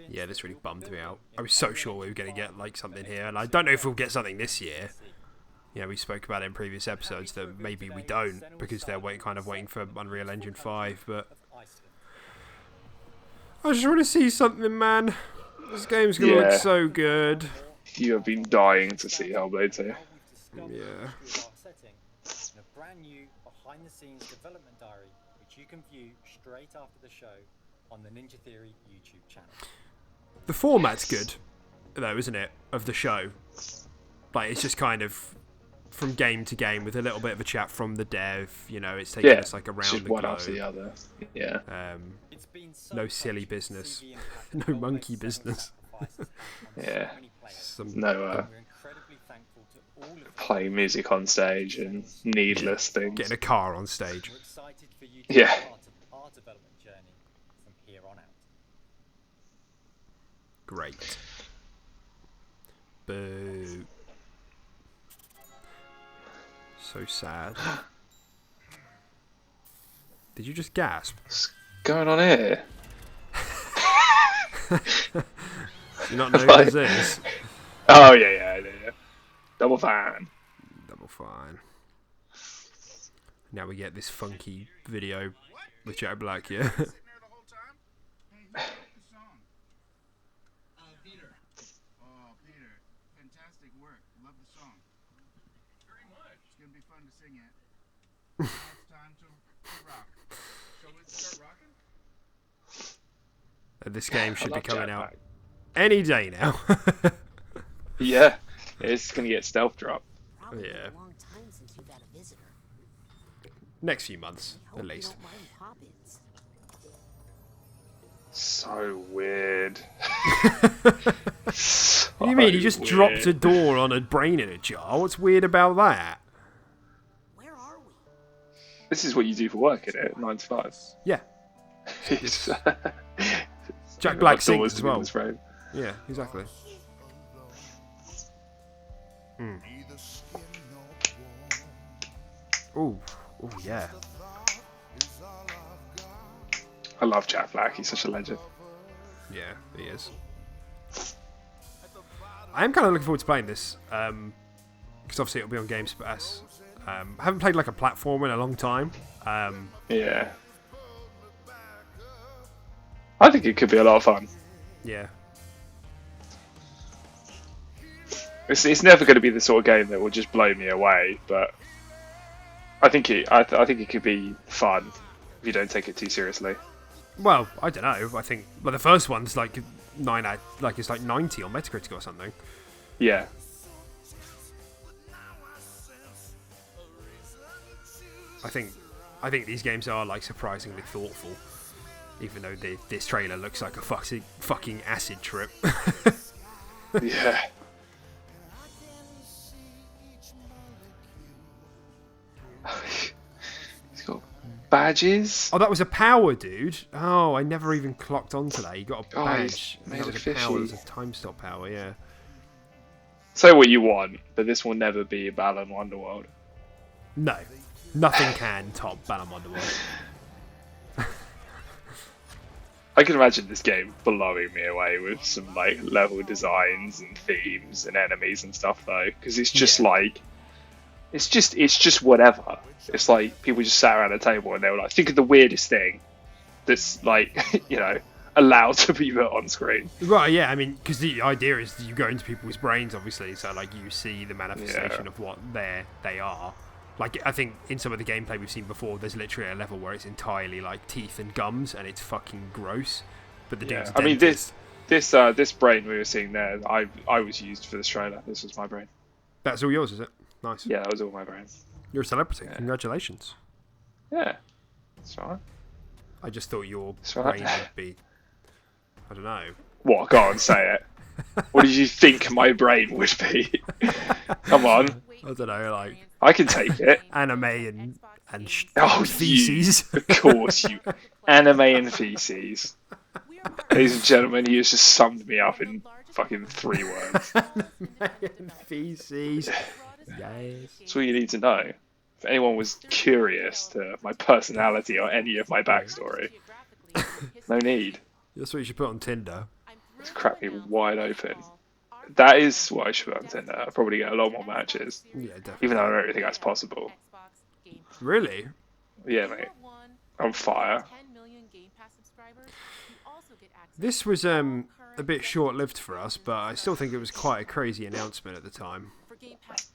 Yeah, this really bummed me out. I was so sure we were going to get like something here, and I don't know if we'll get something this year. You know, we spoke about it in previous episodes that maybe we don't because they're kind of waiting for Unreal Engine 5, but I just want to see something, man. This game's going to look so good. You have been dying to see Hellblade 2. Yeah. A brand new behind-the-scenes development diary, which you can view straight after the show on the Ninja Theory YouTube channel. The format's good, though, isn't it, of the show? Like, it's just kind of from game to game with a little bit of a chat from the dev. You know, it's taking us like around just the one globe. after the other. Yeah. No silly business. No monkey business. Yeah. No playing music on stage and needless things. Getting a car on stage. Yeah. Great. Boo. So sad. Did you just gasp? What's going on here? You not know who this is? Oh, yeah. Double Fine. Double Fine. Now we get this funky video with Jack Black, yeah? This game should be coming out any day now. Yeah, it's gonna get stealth drop. Yeah. Next few months, at least. So weird. What do you mean? He just dropped a door on a brain in a jar? What's weird about that? This is what you do for work, isn't it? 9 to 5. Yeah. Jack Black sings as well. Yeah, exactly. Oh, yeah. I love Jack Black. He's such a legend. Yeah, he is. I am kind of looking forward to playing this, because obviously it'll be on Game Pass. I haven't played like a platform in a long time. Yeah. I think it could be a lot of fun. Yeah. It's never going to be the sort of game that will just blow me away, but I think it could be fun if you don't take it too seriously. Well, I don't know. I think the first one's like 9 out, like it's like 90 on Metacritic or something. Yeah. I think these games are like surprisingly thoughtful, even though this trailer looks like a fucking acid trip. Yeah. He's got badges. Oh, that was a power, dude. Oh, I never even clocked onto that. You got a badge. Made that was a a power. It was fishy. a time stop power. Yeah. Say what you want, but this will never be Balan Wonderworld. No, nothing can top Balan Wonderworld. I can imagine this game blowing me away with some like level designs and themes and enemies and stuff though, because it's just like, it's just whatever. It's like people just sat around a table and they were like, think of the weirdest thing that's like, you know, allowed to be put on screen. Right, yeah, I mean, because the idea is that you go into people's brains, obviously, so like you see the manifestation of what they are. Like, I think in some of the gameplay we've seen before, there's literally a level where it's entirely like teeth and gums, and it's fucking gross. But the dude's I mean, this brain we were seeing there, I was used for this trailer. This was my brain. That's all yours, is it? Nice. Yeah, that was all my brain. You're a celebrity. Yeah. Congratulations. Yeah, that's right. I just thought your right. brain would be, I don't know. What? Go on, say it. What did you think my brain would be? Come on. I don't know, like I can take it. Anime and feces. Of course, you anime and feces. Ladies and gentlemen, he has just summed me up in fucking 3 words. Mayan feces. Yes. That's all you need to know. If anyone was curious to my personality or any of my backstory, no need. That's what you should put on Tinder. It's crack me wide open. That is what I should put on Tinder. I'll probably get a lot more matches. Yeah, definitely. Even though I don't really think that's possible. Really? Yeah, mate. I'm fire. This was a bit short-lived for us, but I still think it was quite a crazy announcement at the time.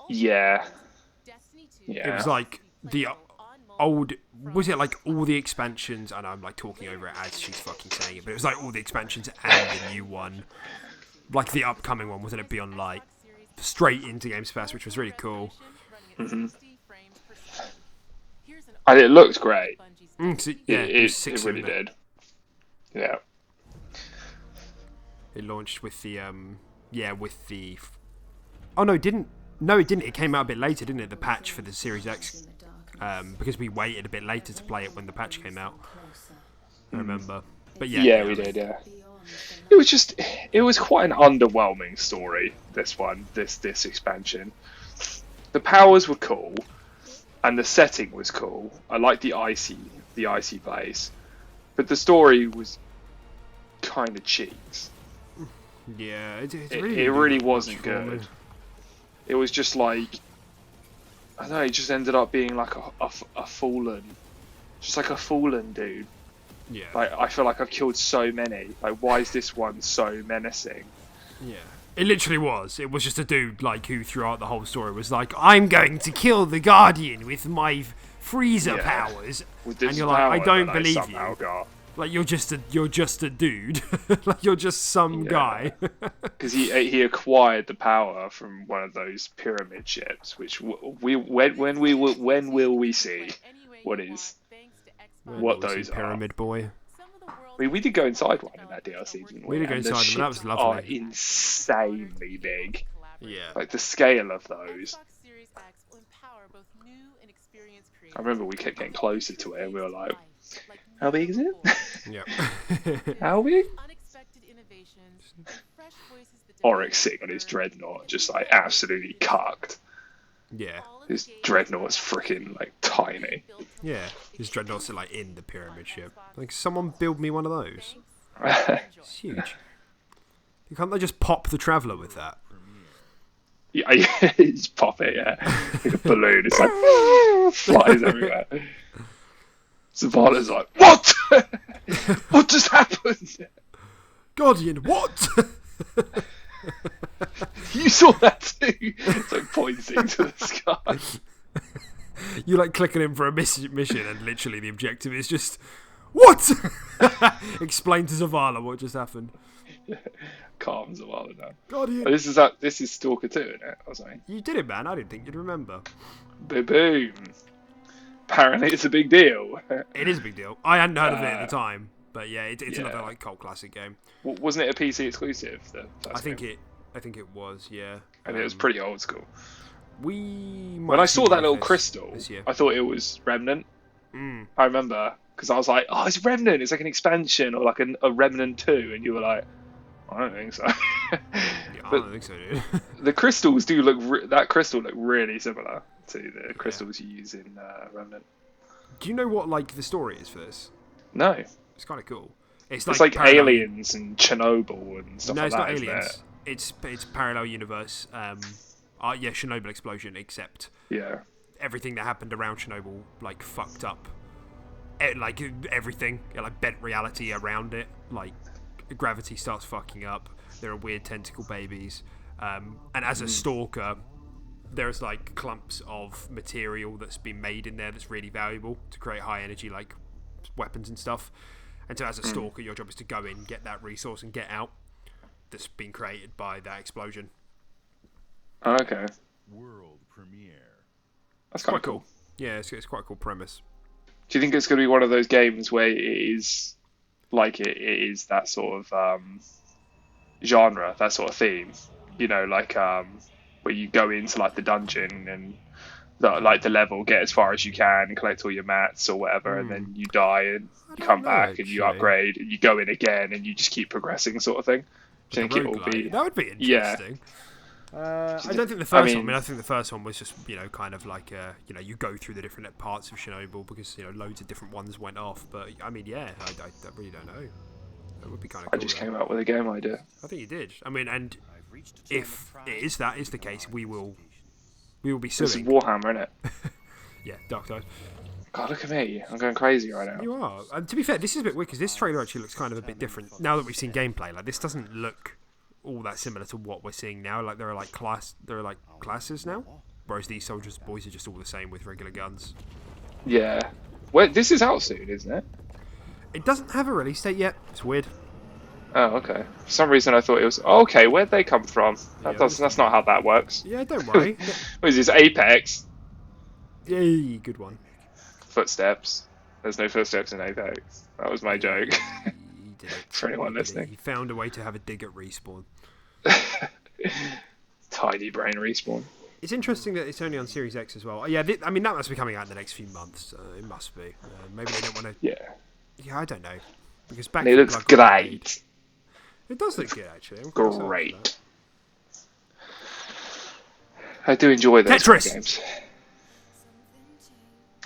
Yeah. It was like the old... Was it like all the expansions? I know I'm like talking over it as she's fucking saying it, but it was like all the expansions and the new one. Like the upcoming one, wasn't it? Beyond Light. Straight into Games Pass, which was really cool. Mm-hmm. And it looked great. So, yeah, it really did. Yeah. It launched with the oh no, it didn't. No, it didn't. It came out a bit later, didn't it? The patch for the Series X, because we waited a bit later to play it when the patch came out. I remember, but yeah, we did. Yeah, it was quite an underwhelming story. This expansion. The powers were cool, and the setting was cool. I liked the icy place, but the story was kind of cheeks. Yeah, it really wasn't good. It was just like, I don't know, it just ended up being like a fallen, just like a fallen dude. Yeah. Like, I feel like I've killed so many. Like, why is this one so menacing? Yeah. It literally was. It was just a dude like who throughout the whole story was like, I'm going to kill the Guardian with my freezer powers. And you're like, I don't believe you. Like you're just a dude. Like you're just some guy. Because he acquired the power from one of those pyramid ships, which when will we see what those pyramid boy? I mean, we did go inside one in that DLC, didn't we? We did go inside them, and that was lovely. Are insanely big. Yeah. Like the scale of those. I remember we kept getting closer to it, and we were like, how big is it? Yeah. How big? Oryx sitting on his dreadnought, just like absolutely cucked. Yeah. His dreadnought's freaking like tiny. Yeah. His dreadnoughts are like in the pyramid ship. Like someone build me one of those. It's huge. Can't they just pop the Traveller with that? Yeah, just pop it, yeah. Like a balloon. It's like flies everywhere. Zavala's like, what? What just happened? Guardian, what? You saw that too. It's like pointing to the sky. You like clicking in for a mission, and literally the objective is just what? Explain to Zavala what just happened. Calm Zavala down. Guardian. Oh, this is Stalker 2, isn't it? Or something. You did it, man. I didn't think you'd remember. Boom. Apparently, it's a big deal. It is a big deal. I hadn't heard of it at the time, but yeah, it's another like cult classic game. Wasn't it a PC exclusive? I think it was, yeah. And it was pretty old school. When I saw that little crystal, I thought it was Remnant. I remember because I was like, "Oh, it's Remnant. It's like an expansion or like a Remnant 2," and you were like, "I don't think so." Yeah, I don't think so, dude. The crystals do look. That crystal looked really similar to the crystals you use in Remnant. Do you know what like the story is for this? No. It's kind of cool. It's like aliens and Chernobyl and stuff like that. No, it's not aliens. It's parallel universe. Chernobyl explosion, except everything that happened around Chernobyl like fucked up. Like everything, like bent reality around it. Like gravity starts fucking up. There are weird tentacle babies, and as a stalker, there's like clumps of material that's been made in there that's really valuable to create high energy like weapons and stuff. And so as a stalker, your job is to go in, get that resource, and get out. That's been created by that explosion. Oh, okay. World premiere. That's quite cool. Yeah, it's quite a cool premise. Do you think it's going to be one of those games where it is like it is that sort of genre, that sort of theme? You know, like where you go into like the dungeon and the level, get as far as you can and collect all your mats or whatever, and then you die and you come back and you upgrade and you go in again and you just keep progressing, sort of thing. Do you think it will roguelite. be? That would be Yeah. interesting. I don't think the first one. I mean, I think the first one was just kind of like you go through the different parts of Chernobyl because loads of different ones went off. But I mean, yeah, I really don't know. That would be kind of I cool. just though. came up with a game idea. I think you did. I mean, and if that is the case, we will be This is suing. Warhammer, isn't it? Yeah, Dark Tide. God, look at me. I'm going crazy right now. You are. And to be fair, this is a bit weird because this trailer actually looks kind of a bit different now that we've seen gameplay. Like, this doesn't look all that similar to what we're seeing now. Like, there are classes now, whereas these soldiers boys are just all the same with regular guns. Yeah. Well, this is out soon, isn't it? It doesn't have a release date yet. It's weird. Oh, okay. For some reason I thought it was... Oh, okay, where'd they come from? That's not how that works. Yeah, don't worry. What is this, Apex? Yay, good one. Footsteps. There's no footsteps in Apex. That was my joke. He did it. For anyone He listening. found a way to have a dig at Respawn. Tiny brain respawn. It's interesting that it's only on Series X as well. Yeah, I mean, that must be coming out in the next few months. It must be. Maybe they don't want to... Yeah. Yeah, I don't know. Because back And it looks great. It does look good, actually. I'm quite excited for Great. that. I do enjoy those kind of Tetris! games.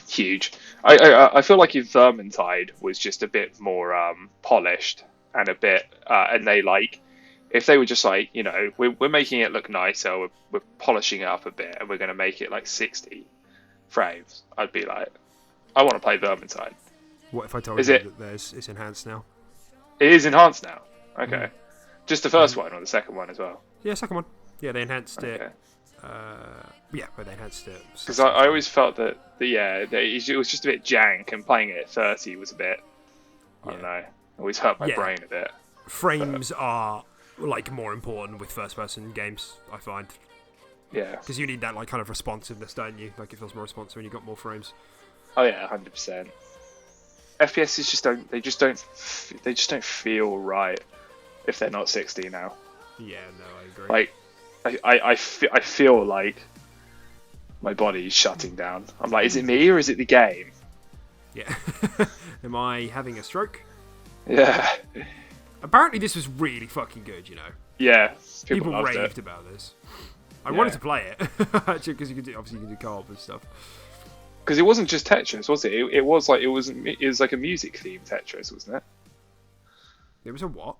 Huge. I feel like if Vermintide was just a bit more polished and a bit, and they if they were just we're making it look nicer, we're polishing it up a bit, and we're going to make it like 60 frames, I'd be like, I want to play Vermintide. What if I told you that it's enhanced now? It is enhanced now. Okay. Just the first one or the second one as well? Yeah, second one. Yeah, they enhanced it. Okay. Yeah, but they enhanced it. Because I always felt that it was just a bit jank, and playing it at 30 was a bit, I don't know, always hurt my brain a bit. Frames are more important with first-person games, I find. Yeah. Because you need that kind of responsiveness, don't you? Like, it feels more responsive when you've got more frames. Oh yeah, 100%. FPSs just don't feel right if they're not 60 now. Yeah, no, I agree. I feel like my body's shutting down. I'm like, is it me or is it the game? Yeah. Am I having a stroke? Yeah. Apparently this was really fucking good, Yeah. People loved raved it. about this. I wanted to play it, actually, because you can do co-op and stuff. Because it wasn't just Tetris, was it? It was like a music themed Tetris, wasn't it? It was a what?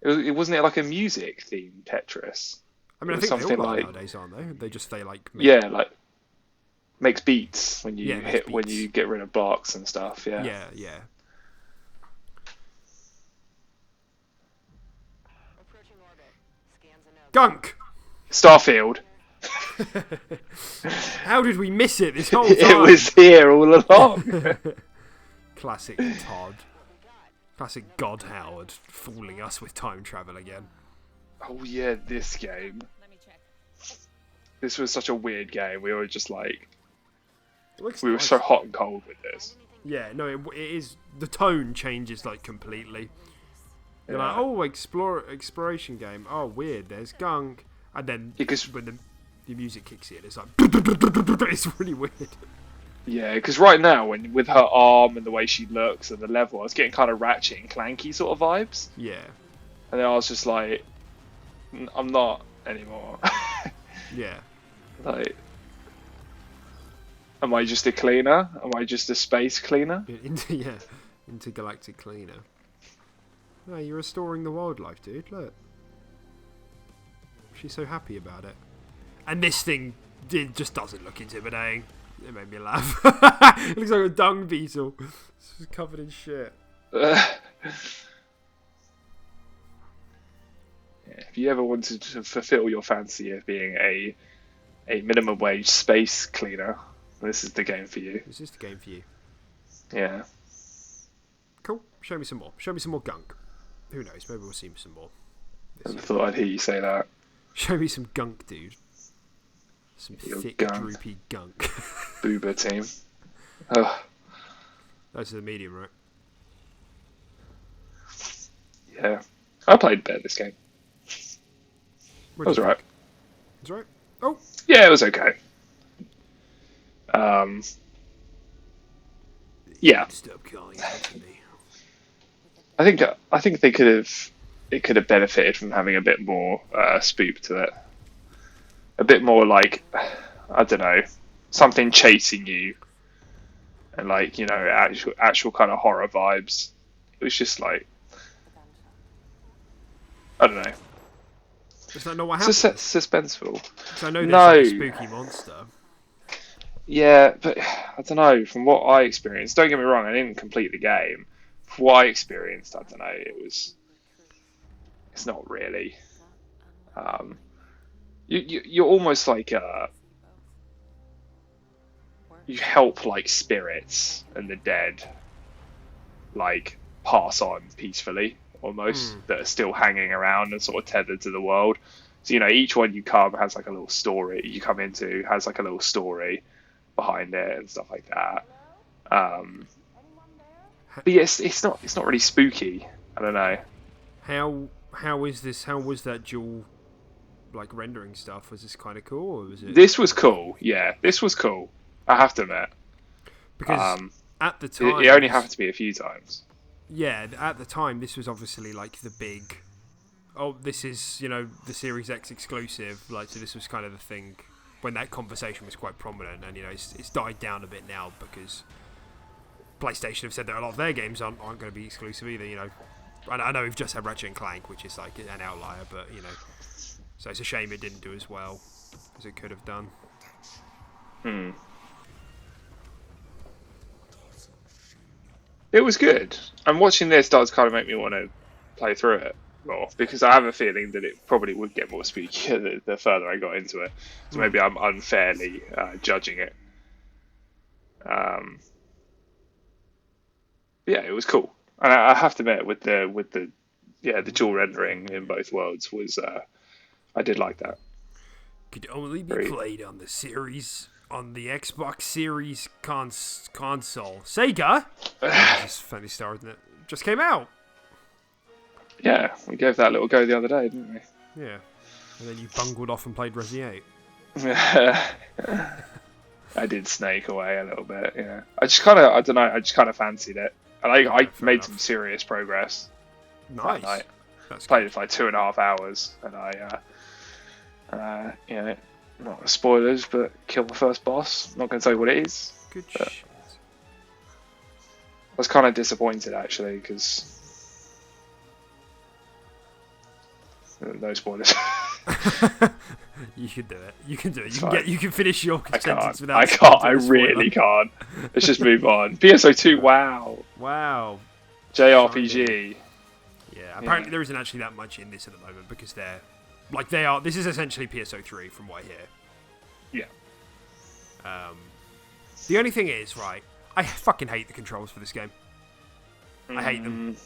It wasn't like a music themed Tetris. I mean, I think they all are nowadays, aren't they? Makes beats when you when beats. you get rid of blocks and stuff. Yeah. Yeah. Gunk. Starfield. How did we miss it this whole time? It was here all along. Classic Todd. Classic God Howard fooling us with time travel again. Oh yeah, this game. This was such a weird game. We were just we were so hot and cold with this. Yeah, no, it is. The tone changes completely. You're like, oh, exploration game. Oh, weird. There's gunk, and then when the music kicks in, it's like it's really weird. Yeah, because right now, with her arm and the way she looks and the level, I was getting kind of Ratchet and Clanky sort of vibes. Yeah. And then I was just like, I'm not anymore. Yeah. Am I just a cleaner? Am I just a space cleaner? Intergalactic cleaner. No, you're restoring the wildlife, dude. Look. She's so happy about it. And this thing just doesn't look intimidating. It made me laugh. It looks like a dung beetle. It's just covered in shit. If you ever wanted to fulfill your fancy of being a minimum wage space cleaner, this is the game for you. This is the game for you. Yeah. Cool. Show me some more. Show me some more gunk. Who knows? Maybe we'll see some more. I thought I'd hear you say that. Show me some gunk, dude. Some Your thick, gunk. droopy gunk. Boober team. Oh. Those are the medium, right? Yeah. I played better this game. That was alright. It was alright. Oh. Yeah, it was okay. Yeah. Stop calling out to me. I think they could have it could have benefited from having a bit more spoop to it, a bit more like, I don't know, something chasing you, and like, you know, actual kind of horror vibes. It was just like, I don't know. Is that not what happened? Suspenseful. So I know there's like a spooky monster. Yeah, but I don't know. From what I experienced, don't get me wrong, I didn't complete the game. From what I experienced, I don't know. It's not really. You're almost like you help like spirits and the dead, like pass on peacefully, almost that are still hanging around and sort of tethered to the world. So you know, each one you come has like a little story. You come into has like a little story behind it and stuff like that. But yeah, it's not really spooky. I don't know. How was that dual like rendering stuff? Was this kind of cool, or was it? This was cool. Yeah, this was cool. I have to admit. Because at the time, it only happened to me a few times. Yeah, at the time, this was obviously like the big. Oh, this is, you know, the Series X exclusive. Like, so this was kind of the thing when that conversation was quite prominent, and you know, it's died down a bit now because PlayStation have said that a lot of their games aren't going to be exclusive either. You know, I know we've just had Ratchet and Clank, which is like an outlier, but you know, so it's a shame it didn't do as well as it could have done. It was good. And watching this does kind of make me want to play through it more, because I have a feeling that it probably would get more spooky the further I got into it. So maybe I'm unfairly judging it. Yeah, it was cool. And I have to admit, with the dual rendering in both worlds was I did like that. Could only be played on the Xbox Series console. Sega. This funny star, isn't it? Just came out. Yeah, we gave that a little go the other day, didn't we? Yeah. And then you bungled off and played Resi 8. I did snake away a little bit, yeah. I just kind of fancied it. And I made some serious progress. Nice. That night. That's played it for like 2.5 hours, and you know, not spoilers, but killed the first boss. Not going to tell you what it is. Good shit. I was kind of disappointed actually, because no spoilers. You can do it. You can do it. You can finish your sentence without. I can't. I really can't. Let's just move on. PSO2. Wow. JRPG. Yeah. Apparently there isn't actually that much in this at the moment because they are. This is essentially PSO3 from what I hear. Yeah. The only thing is, right, I fucking hate the controls for this game. I hate them.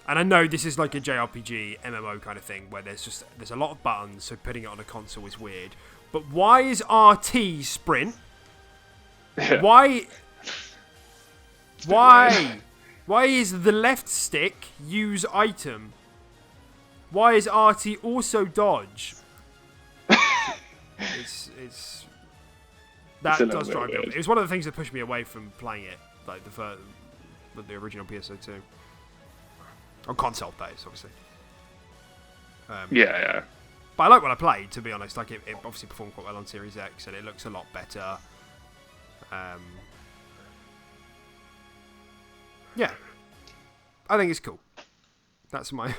And I know this is like a JRPG MMO kind of thing where there's a lot of buttons, so putting it on a console is weird. But why is RT sprint? Yeah. Why is the left stick use item? Why is RT also dodge? That does drive me up. It was one of the things that pushed me away from playing it, like the original PSO2. On console, that is, obviously. Yeah. But I like what I played, to be honest. Like, it obviously performed quite well on Series X, and it looks a lot better. Yeah. I think it's cool. That's my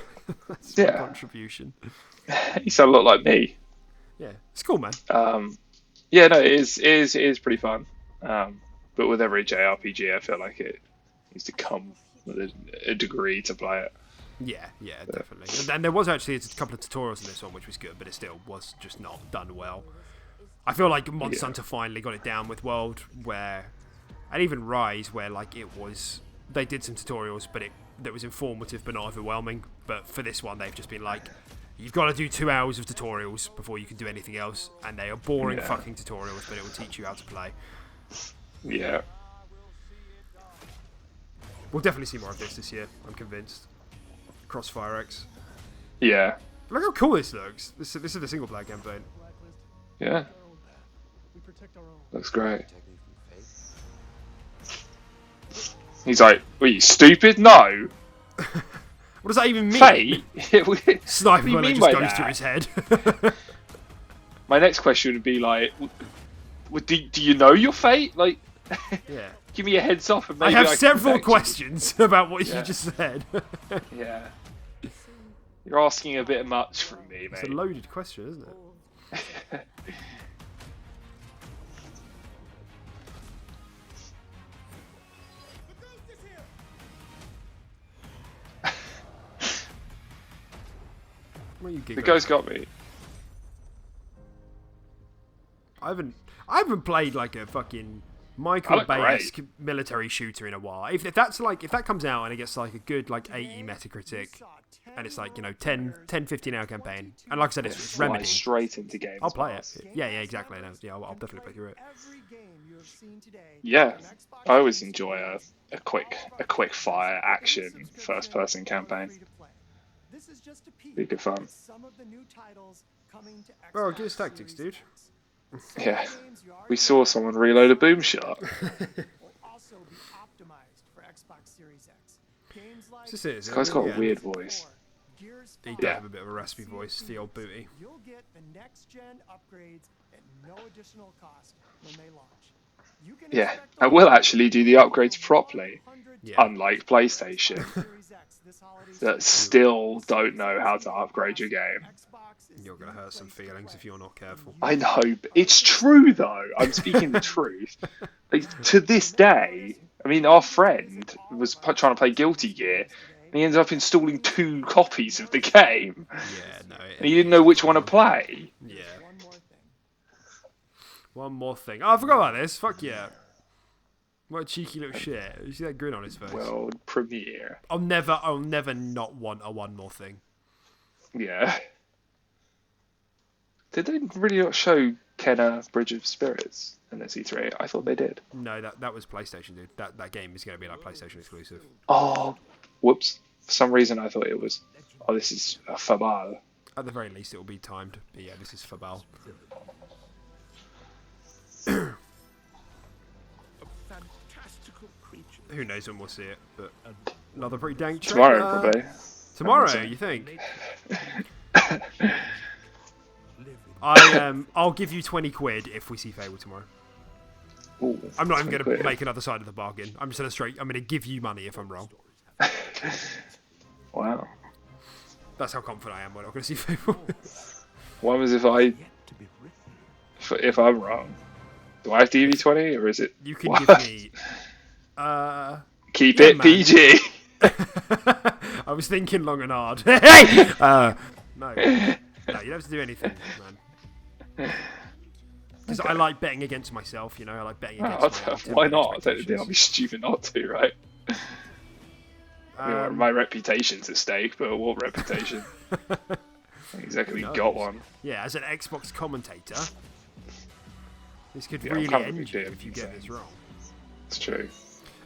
contribution. You sound a lot like me. Yeah, it's cool, man. Yeah, no, it is pretty fun. But with every JRPG, I feel like it needs to come with a degree to play it. Yeah, definitely. And there was actually a couple of tutorials in this one, which was good, but it still was just not done well. I feel like Monster Hunter finally got it down with World, and even Rise, where like they did some tutorials, but that was informative but not overwhelming. But for this one, they've just been like, you've got to do 2 hours of tutorials before you can do anything else, and they are boring fucking tutorials, but it will teach you how to play. Yeah. We'll definitely see more of this year, I'm convinced. Crossfire X. Yeah. Look how cool this looks. This is the single player campaign. Yeah. Looks great. He's like, "Are you stupid? No." What does that even mean? Fate? Sniper What do you bullet mean just by goes that? through his head. My next question would be like, do you know your fate? Like, Yeah. give me a heads up and I maybe have can several protect you. questions about what Yeah. you just said. Yeah. You're asking a bit much from me, It's a mate. loaded question, isn't it? What are you The giggling ghost about? got me. I haven't played like a fucking Michael look Bay-esque military shooter in a while. If that comes out and it gets like a good like 80 Metacritic and it's like, you know, 10 15 hour campaign, and like I said, it's Fly Remedy, straight into games. I'll play it. Pass. Yeah, exactly. No, yeah, I'll definitely play through it. Yeah, I always enjoy a quick fire action first person campaign. Be good fun. Oh, Gears Tactics, dude. Yeah, we saw someone reload a boom shot. This guy's got a weird voice. He does Yeah. have a bit of a raspy voice, the old booty. You'll get the next gen upgrades at no additional cost when they launch. You can Yeah, expect I will actually do the upgrades properly, Yeah. unlike PlayStation, that still don't know how to upgrade your game. You're gonna hurt some feelings if you're not careful. I know, but it's true though. I'm speaking the truth. Like, to this day, I mean, our friend was trying to play Guilty Gear, and he ended up installing 2 copies of the game, Yeah, no. and he didn't know which one to play. Yeah. One more thing. Oh, I forgot about this. Fuck yeah. What a cheeky little shit. You see that grin on his face? World premiere. I'll never not want a one more thing. Yeah. Did they really not show Kenna Bridge of Spirits in the E3? I thought they did. No, that was PlayStation, dude. That game is going to be like PlayStation exclusive. Oh, whoops. For some reason I thought it was, oh, this is a Fabal. At the very least, it will be timed. But yeah, this is Fabal. Who knows when we'll see it, but another pretty dank trailer. Tomorrow, probably. Tomorrow, you think? I'll give you 20 quid if we see Fable tomorrow. Ooh, I'm not even 20 going to quid. make another side of the bargain. I'm just going to give you money if I'm wrong. Wow. That's how confident I am we're not going to see Fable. What was if I'm wrong? Do I have to give you 20, or is it? You can what? give me. Keep yeah, it man. PG. I was thinking long and hard. Hey! No, you don't have to do anything, man. Because I like betting against myself, you know. I like betting against my own Why not? expectations. I'll be stupid not to, right? My reputation's at stake, but what reputation? Exactly, Who got knows? one. Yeah, as an Xbox commentator, this could Yeah, I'm really kind of a end big you deal, if you get so. this wrong. It's true.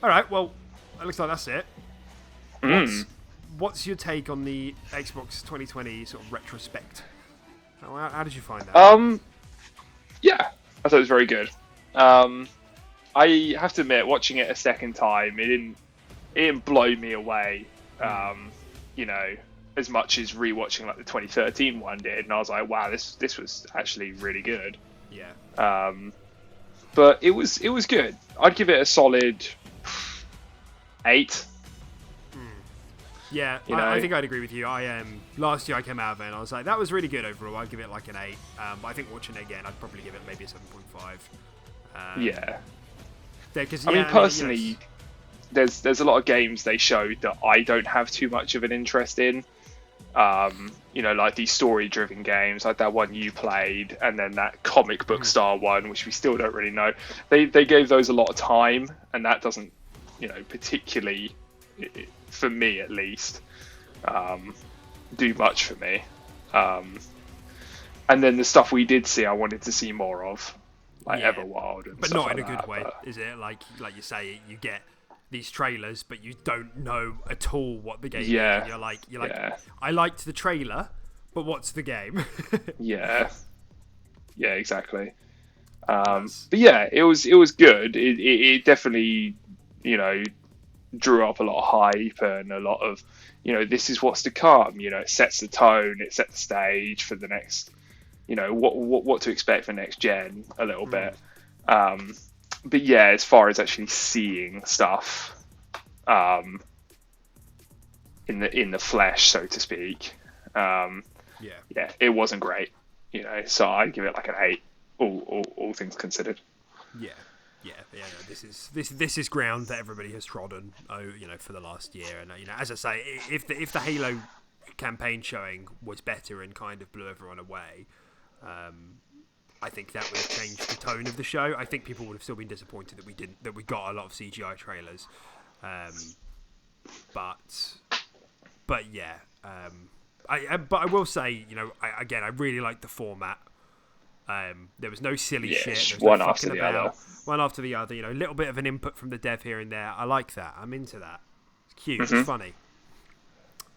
Alright, well, it looks like that's it. What's your take on the Xbox 2020 sort of retrospect? How did you find that? Yeah, I thought it was very good. I have to admit, watching it a second time, it didn't blow me away. You know, as much as rewatching like the 2013 one did, and I was like, wow, this was actually really good. Yeah. But it was good. I'd give it a solid 8. Yeah, You know? I think I'd agree with you. Last year I came out of it and I was like, that was really good overall. I'd give it like an 8. But I think watching it again, I'd probably give it maybe a 7.5. Yeah. Cause, I mean, you personally, know, there's a lot of games they showed that I don't have too much of an interest in. You know, like these story-driven games, like that one you played, and then that comic book style one, which we still don't really know. They gave those a lot of time, and that doesn't, you know, particularly, for me at least, do much for me. And then the stuff we did see, I wanted to see more of, like Yeah. Everwild, and but stuff not in like a good that, way, but- is it? Like you say, you get these trailers, but you don't know at all what the game is. Yeah. And you're like, Yeah. I liked the trailer, but what's the game? Yeah, exactly. But yeah, it was good. It definitely, you know, drew up a lot of hype and a lot of, this is what's to come. It sets the tone, it sets the stage for the next, what to expect for next gen a little bit. But yeah, as far as actually seeing stuff in the flesh, so to speak, it wasn't great. So I give it like an 8, all things considered. No, this is ground that everybody has trodden, for the last year. And as I say, if the Halo campaign showing was better and kind of blew everyone away, I think that would have changed the tone of the show. I think people would have still been disappointed that we got a lot of CGI trailers, but yeah. But I will say, I really like the format. There was no silly shit. One after the other. One after the other. A little bit of an input from the dev here and there. I like that. I'm into that. It's cute. It's funny.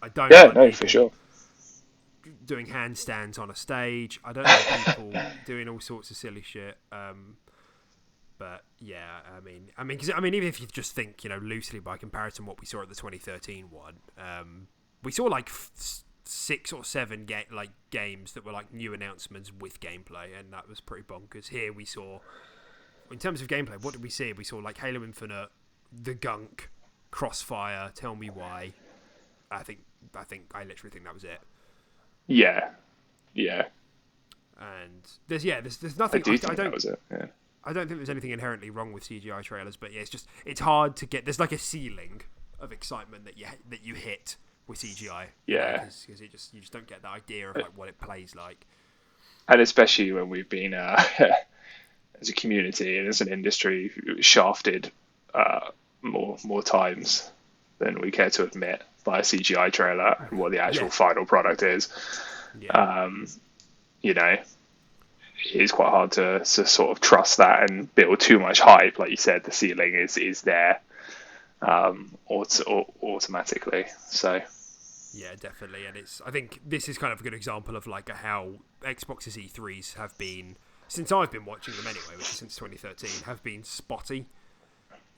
I don't. Yeah, no, for sure. Doing handstands on a stage. I don't like people doing all sorts of silly shit. But yeah, I mean, even if you just think, loosely by comparison, what we saw at the 2013 one, we saw like 6 or 7 games that were like new announcements with gameplay, and that was pretty bonkers. Here we saw, in terms of gameplay, what did we see? We saw like Halo Infinite, The Gunk, Crossfire, Tell Me Why. I literally think that was it. Yeah. And there's nothing. I think that was it. Yeah. I don't think there's anything inherently wrong with CGI trailers, but yeah, it's hard to get. There's like a ceiling of excitement that you hit with CGI. Yeah. Because you just don't get the idea of like what it plays like. And especially when we've been as a community and as an industry shafted more times than we care to admit by a CGI trailer and what the actual final product is. It is quite hard to sort of trust that and build too much hype. Like you said, the ceiling is there automatically. So yeah, definitely. And I think this is kind of a good example of like how Xbox's E3s have been, since I've been watching them anyway, which is since 2013, have been spotty.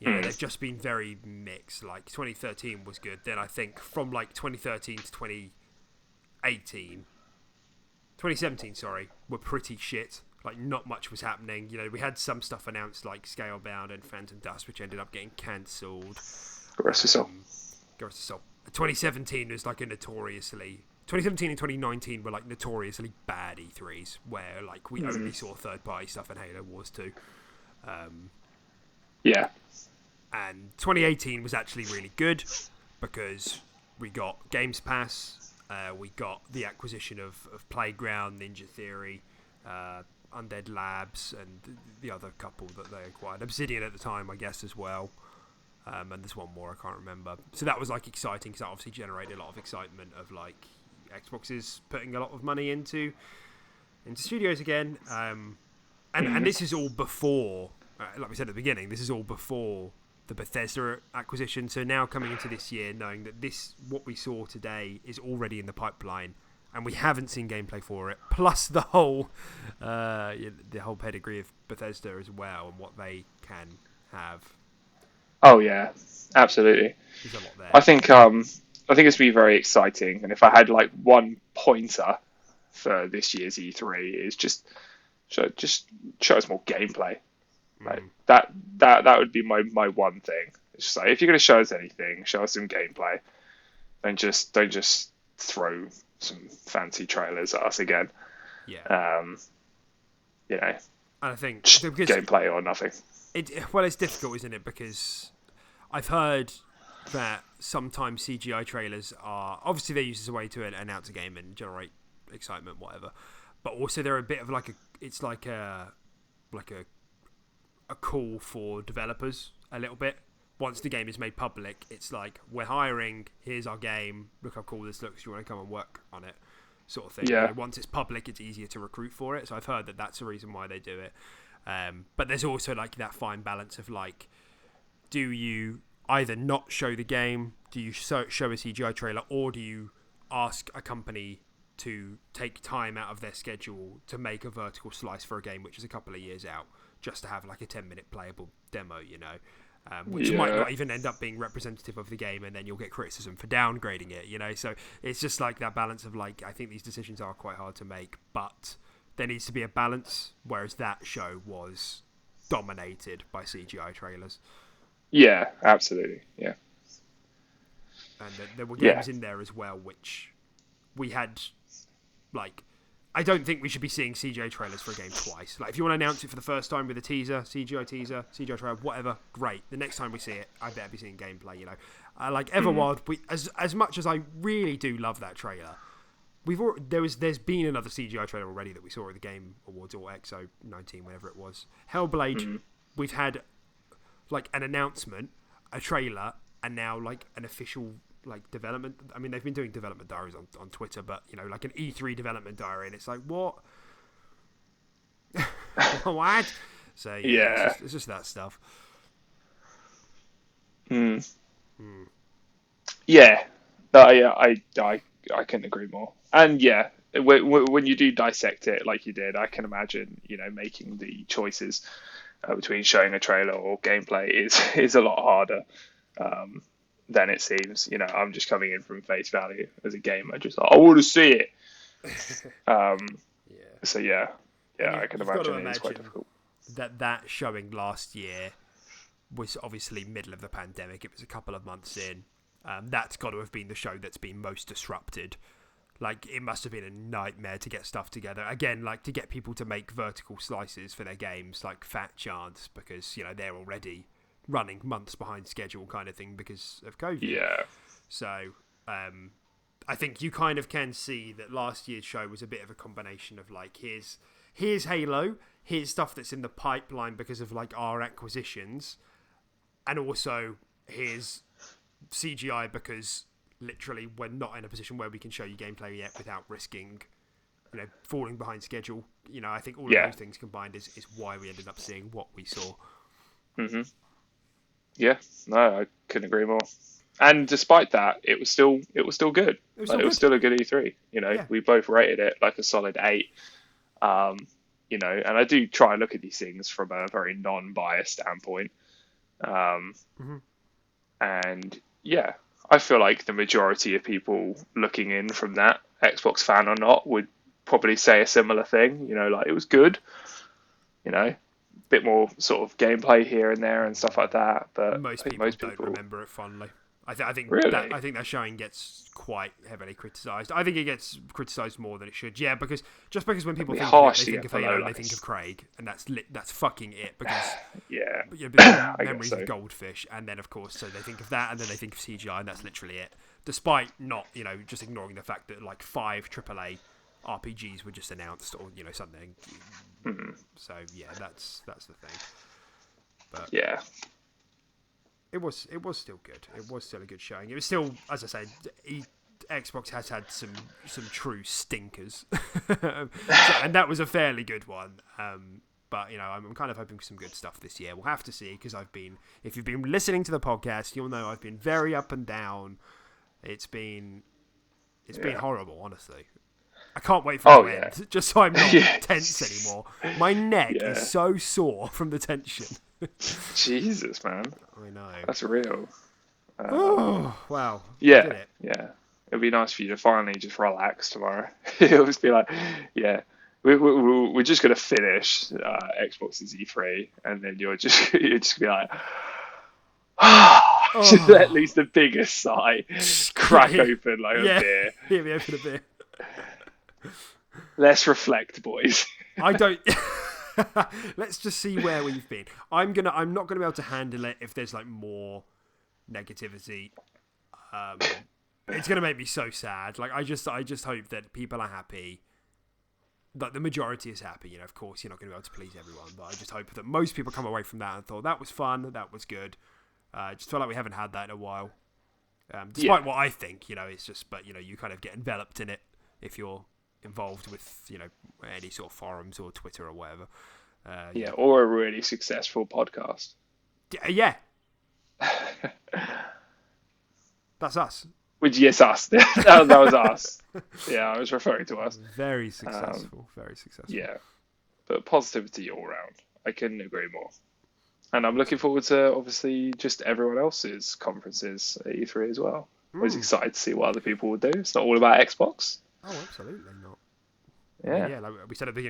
They've just been very mixed. Like 2013 was good. Then I think from like 2013 to 2017, were pretty shit. Like not much was happening. We had some stuff announced like Scalebound and Phantom Dust, which ended up getting cancelled. Ghost of Soul. 2017 was like 2017 and 2019 were like notoriously bad E3s, where like we only saw third-party stuff in Halo Wars 2. And 2018 was actually really good because we got Games Pass, we got the acquisition of Playground, Ninja Theory, Undead Labs, and the other couple that they acquired. Obsidian at the time, I guess, as well. And there's one more, I can't remember. So that was like exciting because that obviously generated a lot of excitement of like Xbox is putting a lot of money into studios again. And this is all before, like we said at the beginning, this is all before the Bethesda acquisition. So now coming into this year, knowing that what we saw today is already in the pipeline, and we haven't seen gameplay for it, plus the whole pedigree of Bethesda as well and what they can have. Oh yeah, absolutely. There's a lot there. I think it's going to be very exciting. And if I had like one pointer for this year's E3, is just show us more gameplay. Like that would be my one thing. It's just like, if you're going to show us anything, show us some gameplay. Don't just throw some fancy trailers at us again. Yeah. And I think gameplay or nothing. It's difficult, isn't it? Because I've heard that sometimes CGI trailers are obviously they're used as a way to announce a game and generate excitement, whatever. But also they're a bit of like a call for developers a little bit. Once the game is made public, it's like, we're hiring, here's our game, look how cool this looks, do you want to come and work on it, sort of thing. Yeah. Once it's public, it's easier to recruit for it. So I've heard that that's the reason why they do it. But there's also like that fine balance of like, do you either not show the game, do you show a CGI trailer, or do you ask a company to take time out of their schedule to make a vertical slice for a game which is a couple of years out, just to have like a 10-minute playable demo, which might not even end up being representative of the game, and then you'll get criticism for downgrading it, you know? So it's just like that balance of like, I think these decisions are quite hard to make, but there needs to be a balance, whereas that show was dominated by CGI trailers. Yeah, absolutely, yeah. And there were games in there as well, which we had, like, I don't think we should be seeing CGI trailers for a game twice. Like, if you want to announce it for the first time with a teaser, CGI trailer, whatever, great. The next time we see it, I better be seeing gameplay, you know. Like Everwild, as much as I really do love that trailer, there's been another CGI trailer already that we saw at the Game Awards or XO 19, whatever it was. Hellblade, we've had like an announcement, a trailer, and now like an official like development. I mean, they've been doing development diaries on Twitter, but you know, like an E3 development diary, and it's like, what? What? So yeah, it's just that stuff. Yeah, I couldn't agree more. And yeah, when you do dissect it like you did, I can imagine, you know, making the choices between showing a trailer or gameplay is a lot harder than it seems. You know, I'm just coming in from face value as a gamer, just like, I want to see it. So yeah, I can imagine it's quite difficult. That showing last year was obviously middle of the pandemic. It was a couple of months in. That's got to have been the show that's been most disrupted. Like, it must have been a nightmare to get stuff together. Again, like, to get people to make vertical slices for their games, like Fat Chance, because, you know, they're already running months behind schedule kind of thing because of COVID. Yeah. So, I think you kind of can see that last year's show was a bit of a combination of, like, here's Halo, here's stuff that's in the pipeline because of, like, our acquisitions, and also here's CGI because literally we're not in a position where we can show you gameplay yet without risking, you know, falling behind schedule. You know, I think all of those things combined is why we ended up seeing what we saw. Yeah, no, I couldn't agree more. And despite that, it was still good. It was still a good E3. You know, we both rated it like a solid 8. You know, and I do try and look at these things from a very non-biased standpoint. And yeah, I feel like the majority of people looking in from that, Xbox fan or not, would probably say a similar thing. You know, like, it was good, you know, a bit more sort of gameplay here and there and stuff like that. But most people don't remember it fondly. I think really? that showing gets quite heavily criticised. I think it gets criticised more than it should. Yeah, because when people think of it, they think of Halo and they think of Craig, and that's fucking it. Because memories of Goldfish, and then of course, so they think of that, and then they think of CGI, and that's literally it. Despite not, you know, just ignoring the fact that like 5 AAA RPGs were just announced, or you know, something. So yeah, that's the thing. But yeah. It was still good. It was still a good showing. It was still, as I said, Xbox has had some true stinkers, and that was a fairly good one. But you know, I'm kind of hoping for some good stuff this year. We'll have to see, because if you've been listening to the podcast, you'll know I've been very up and down. It's been horrible, honestly. I can't wait for it to end, just so I'm not tense anymore. My neck is so sore from the tension. Jesus, man. I know. That's real. Oh, wow. Yeah. It'd be nice for you to finally just relax tomorrow. It'll just be like, yeah, we're just going to finish Xbox's E3, and then you're just be like, just at least the biggest sigh, crack open like a beer. Hear me open a beer. Let's reflect, boys. I don't... Let's just see where we've been. I'm not gonna be able to handle it if there's like more negativity. It's gonna make me so sad. Like, I just hope that people are happy. Like, the majority is happy. You know, of course, you're not gonna be able to please everyone, but I just hope that most people come away from that and thought that was fun, that was good. Just feel like we haven't had that in a while. Despite what I think, you know, it's just, but you know, you kind of get enveloped in it if you're involved with, you know, any sort of forums or Twitter or whatever. Or a really successful podcast. Yeah. That's us. Us. that was us. Yeah, I was referring to us. Very successful. Yeah. But positivity all round. I couldn't agree more. And I'm looking forward to obviously just everyone else's conferences at E3 as well. I was excited to see what other people would do. It's not all about Xbox. Oh, absolutely not. Yeah. I mean, yeah, like we said at the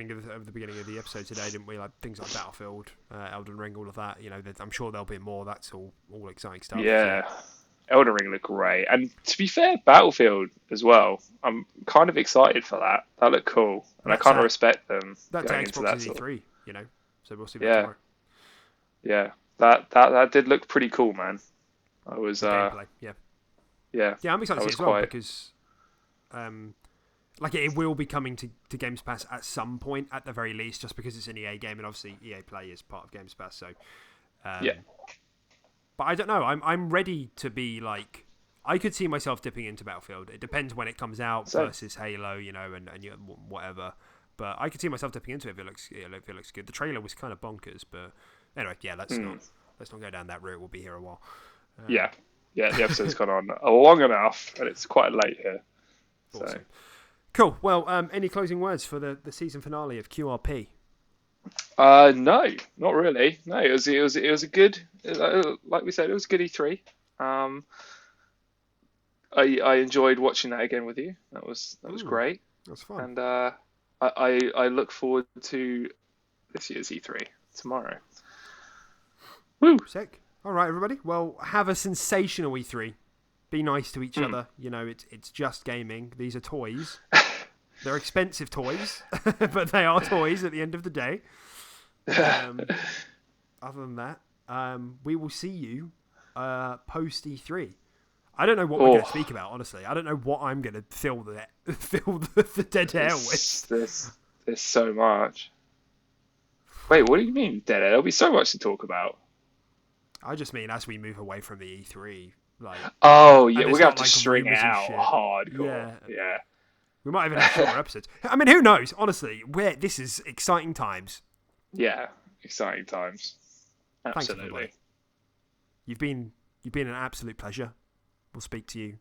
beginning of the episode today, didn't we? Like things like Battlefield, Elden Ring, all of that. You know, I'm sure there'll be more. That's all exciting stuff. Yeah. So. Elden Ring looked great. And to be fair, Battlefield as well. I'm kind of excited for that. That looked cool. And I kind of respect them going into that sort of... E3, you know. So we'll see that tomorrow. Yeah. That did look pretty cool, man. I was gameplay, yeah. Yeah. Yeah, I'm excited to see it as well because like it will be coming to Games Pass at some point at the very least, just because it's an EA game and obviously EA Play is part of Games Pass, so yeah. But I don't know. I'm ready to be like, I could see myself dipping into Battlefield. It depends when it comes out versus Halo, you know, and whatever. But I could see myself dipping into it if it looks good. The trailer was kind of bonkers, but anyway, yeah, let's not go down that route. We'll be here a while. Yeah, the episode's gone on long enough, and it's quite late here. Awesome. So. Cool. Well, any closing words for the season finale of QRP? No, not really. No, it was a good, like we said, it was a good E3. I enjoyed watching that again with you. That was great. That's fun. And I look forward to this year's E3 tomorrow. Woo! Sick. All right, everybody. Well, have a sensational E3. Be nice to each other. You know, it's just gaming. These are toys. They're expensive toys, but they are toys at the end of the day. Other than that, we will see you post E3. I don't know what we're going to speak about, honestly. I don't know what I'm going to fill the dead air with. There's so much. Wait, what do you mean dead air? There'll be so much to talk about. I just mean as we move away from the E3. Like, oh, yeah, we're going to have to string it out hardcore. Yeah. We might even have shorter episodes. I mean, who knows? Honestly, this is exciting times. Yeah, exciting times. Absolutely. Thanks, you've been an absolute pleasure. We'll speak to you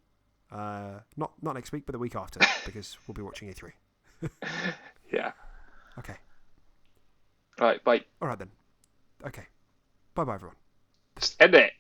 not next week, but the week after, because we'll be watching E3. Yeah. Okay. All right, bye. All right then. Okay. Bye, everyone. Just end it.